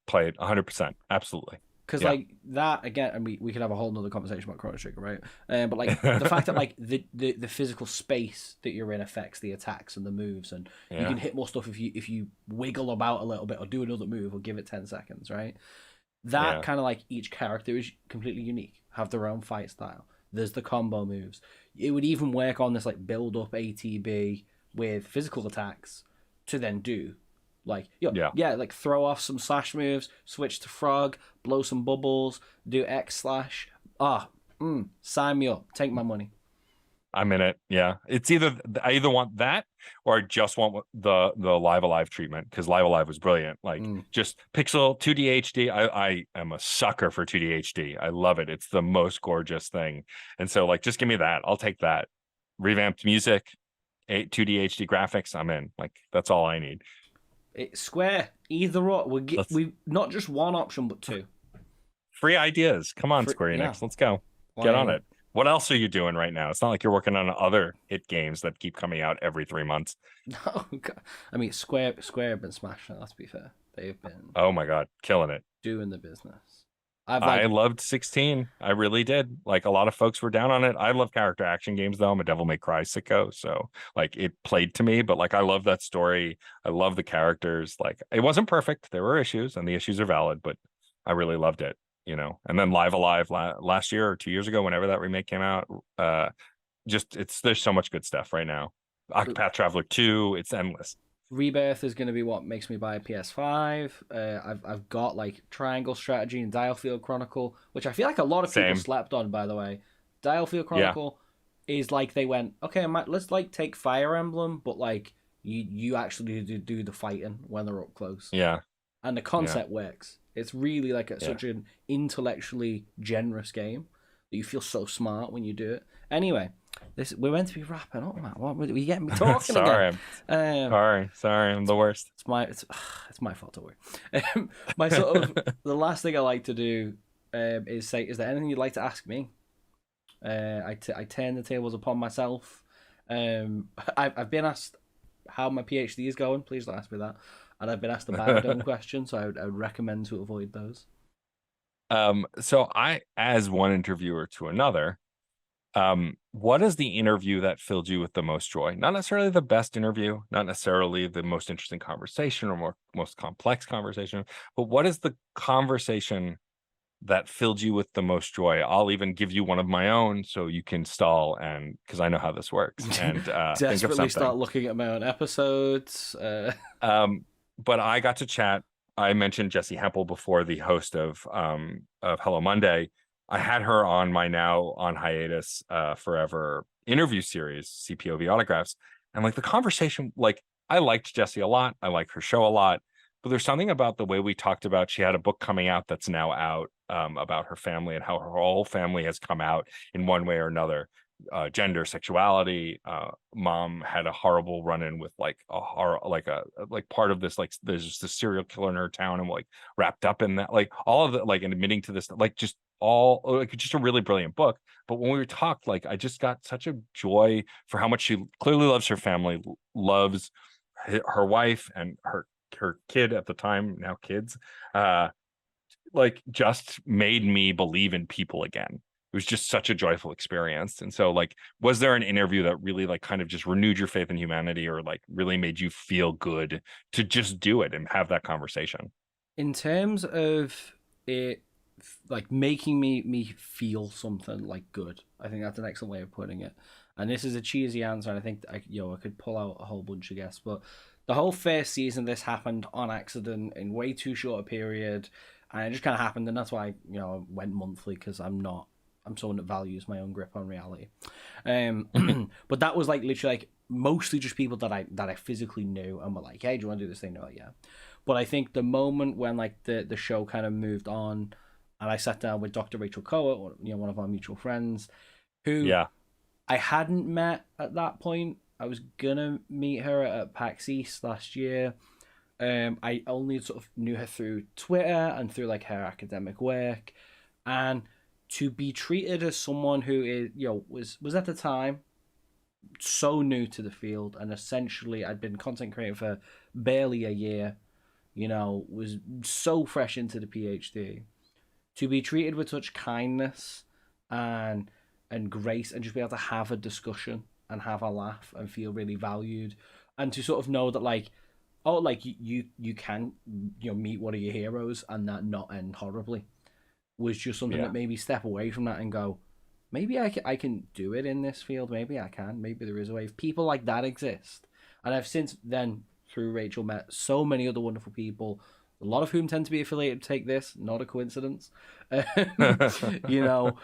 play it 100%. Absolutely. Because Yeah. like that again, and we could have a whole nother conversation about Chrono Trigger, right? But like the fact that like the physical space that you're in affects the attacks and the moves, and you Yeah. can hit more stuff if you wiggle about a little bit or do another move or give it 10 seconds, right? That Yeah. kind of like each character is completely unique, have their own fight style. There's the combo moves. It would even work on this like build up ATB with physical attacks to then do like Yeah. yeah, like throw off some slash moves, switch to frog, blow some bubbles, do X slash. Sign me up, take my money. I'm in it. Yeah. It's either I either want that or I just want the Live Alive treatment because Live Alive was brilliant. Like Mm. just pixel 2D HD. I am a sucker for 2D HD. I love it. It's the most gorgeous thing. And so like just give me that. I'll take that. Revamped music, 2D HD graphics. I'm in. Like that's all I need. It's Square, either or. Let's We not just one option but two. free ideas. Come on, Square Yeah, Enix. Let's go. why Get on not? it. What else are you doing right now? It's not like you're working on other hit games that keep coming out every 3 months. No, I mean Square have been smashing it. Let's be fair, they've been Oh my God, killing it. doing the business. I've I like loved 16. I really did. Like a lot of folks were down on it. I love character action games though. I'm a Devil May Cry sicko. So like it played to me, but like I love that story. I love the characters. Like it wasn't perfect. There were issues and the issues are valid, but I really loved it, you know. And then Live Alive last year or 2 years ago, whenever that remake came out, just there's so much good stuff right now. Octopath Traveler 2, it's endless. Rebirth is going to be what makes me buy a PS5. I've got like Triangle Strategy and Dialfield Chronicle, which I feel like a lot of people Same. slept on. By the way, Dialfield Yeah. Chronicle is like they went okay. Let's like take Fire Emblem, but like you actually do the fighting when they're up close, Yeah. and the concept works. It's really like Yeah. such an intellectually generous game that you feel so smart when you do it. Anyway, we're meant to be wrapping up, Matt. What were you getting me talking Sorry. again? Sorry. I'm the worst. It's my fault. Don't worry. My sort of the last thing I like to do is say, is there anything you'd like to ask me? I turn the tables upon myself. I've been asked how my PhD is going. Please don't ask me that. And I've been asked a Biodome question, so I would recommend to avoid those. So I, as one interviewer to another, what is the interview that filled you with the most joy? Not necessarily the best interview, not necessarily the most interesting conversation or most complex conversation, but what is the conversation that filled you with the most joy? I'll even give you one of my own so you can stall and because I know how this works and think of Desperately something. start looking at my own episodes. But I got to chat. I mentioned Jessie Hempel before, the host of Hello Monday. I had her on my now on hiatus forever interview series, CPOV Autographs. And like the conversation, like I liked Jessie a lot. I like her show a lot. But there's something about the way we talked about, she had a book coming out that's now out about her family and how her whole family has come out in one way or another. Gender, sexuality. Mom had a horrible run-in with like a horror, like part of this, like there's just a serial killer in her town and like wrapped up in that, like all of it, like and admitting to this, like just all like just a really brilliant book. But when we talked, like I just got such a joy for how much she clearly loves her family, loves her wife and her kid at the time, now kids, like just made me believe in people again. It was just such a joyful experience. And so like, was there an interview that really like kind of just renewed your faith in humanity or like really made you feel good to just do it and have that conversation? In terms of it, like making me feel something like good, I think that's an excellent way of putting it. And this is a cheesy answer, and I think I could pull out a whole bunch of guests, but the whole first season, this happened on accident in way too short a period, and it just kind of happened, and that's why I went monthly because I'm someone that values my own grip on reality. But that was like literally like mostly just people that I physically knew and were like, hey, do you want to do this thing? They're like, yeah. But I think the moment when like the show kind of moved on, and I sat down with Dr. Rachel Coa, one of our mutual friends, who Yeah. I hadn't met at that point, I was gonna meet her at PAX East last year. I only sort of knew her through Twitter and through like her academic work, and to be treated as someone who is, was at the time so new to the field, and essentially I'd been content creating for barely a year, was so fresh into the PhD, to be treated with such kindness and grace, and just be able to have a discussion and have a laugh and feel really valued, and to sort of know that like, oh, like you can meet one of your heroes and that not end horribly, was just something Yeah. that made me step away from that and go, maybe I can do it in this field. Maybe I can. Maybe there is a way. If people like that exist, and I've since then through Rachel met so many other wonderful people, a lot of whom tend to be affiliated to Take This, not a coincidence. you know,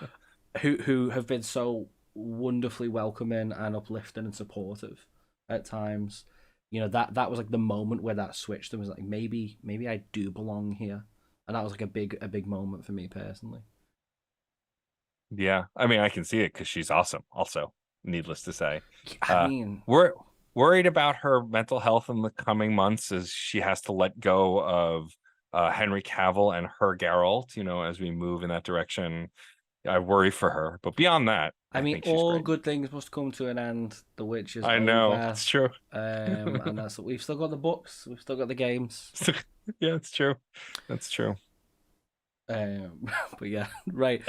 who have been so wonderfully welcoming and uplifting and supportive at times. That was like the moment where that switched and was like, maybe I do belong here. And that was like a big moment for me personally. Yeah, I mean, I can see it because she's awesome. Also, needless to say, I mean, we're worried about her mental health in the coming months as she has to let go of Henry Cavill and her Geralt. As we move in that direction, I worry for her. But beyond that, I think she's all great. good things must come to an end. The Witch is I know over. it's true. And that's we've still got the books, we've still got the games. Yeah, it's true. That's true. But yeah, right.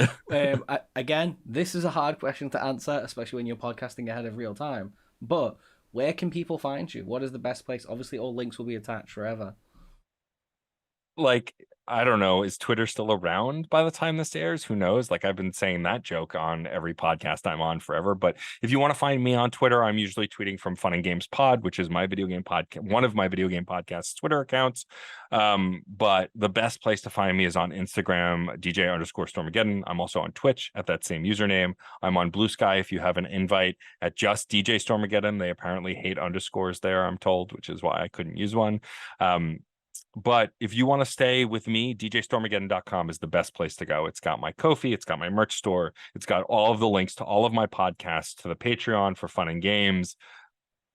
Again, this is a hard question to answer, especially when you're podcasting ahead of real time. But where can people find you? What is the best place? Obviously, all links will be attached forever. Like, I don't know, is Twitter still around by the time this airs? Who knows? Like, I've been saying that joke on every podcast I'm on forever. But if you want to find me on Twitter, I'm usually tweeting from Fun and Games Pod, which is my video game podcast, one of my video game podcast's Twitter accounts. But the best place to find me is on Instagram, DJ_Stormageddon. I'm also on Twitch at that same username. I'm on Blue Sky if you have an invite at just DJ Stormageddon. They apparently hate underscores there, I'm told, which is why I couldn't use one. But if you want to stay with me, djstormageddon.com is the best place to go. It's got my Ko-fi, it's got my merch store, it's got all of the links to all of my podcasts, to the Patreon for Fun and Games,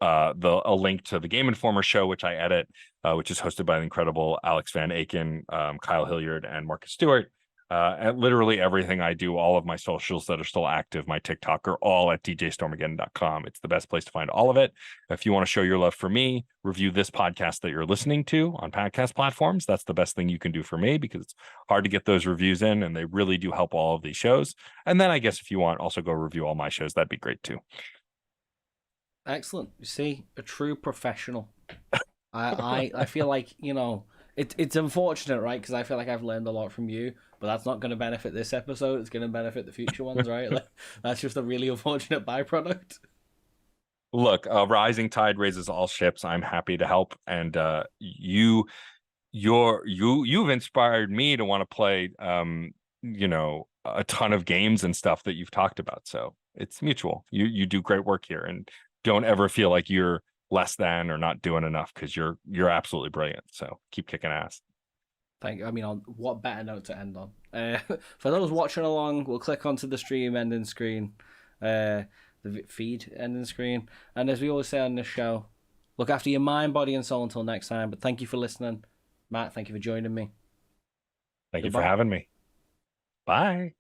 a link to the Game Informer show, which I edit, which is hosted by the incredible Alex Van Aken, Kyle Hilliard, and Marcus Stewart. And literally everything I do, all of my socials that are still active, my TikTok, are all at djstormageddon.com. It's the best place to find all of it. If you want to show your love for me, review this podcast that you're listening to on podcast platforms. That's the best thing you can do for me, because it's hard to get those reviews in, and they really do help all of these shows. And then I guess if you want, also go review all my shows. That'd be great too. Excellent. You see, a true professional. I feel like, it's unfortunate, right? Because I feel like I've learned a lot from you, but that's not going to benefit this episode. It's going to benefit the future ones, right? Like, that's just a really unfortunate byproduct. Look, a rising tide raises all ships. I'm happy to help, and you've inspired me to want to play, a ton of games and stuff that you've talked about. So it's mutual. You do great work here, and don't ever feel like you're less than or not doing enough, because you're absolutely brilliant. So keep kicking ass. Thank you. I mean, on what better note to end on? For those watching along, we'll click onto the stream ending screen, the feed ending screen, and as we always say on this show, look after your mind, body, and soul until next time. But thank you for listening, Matt. Thank you for joining me. Thank you Goodbye. for having me. Bye.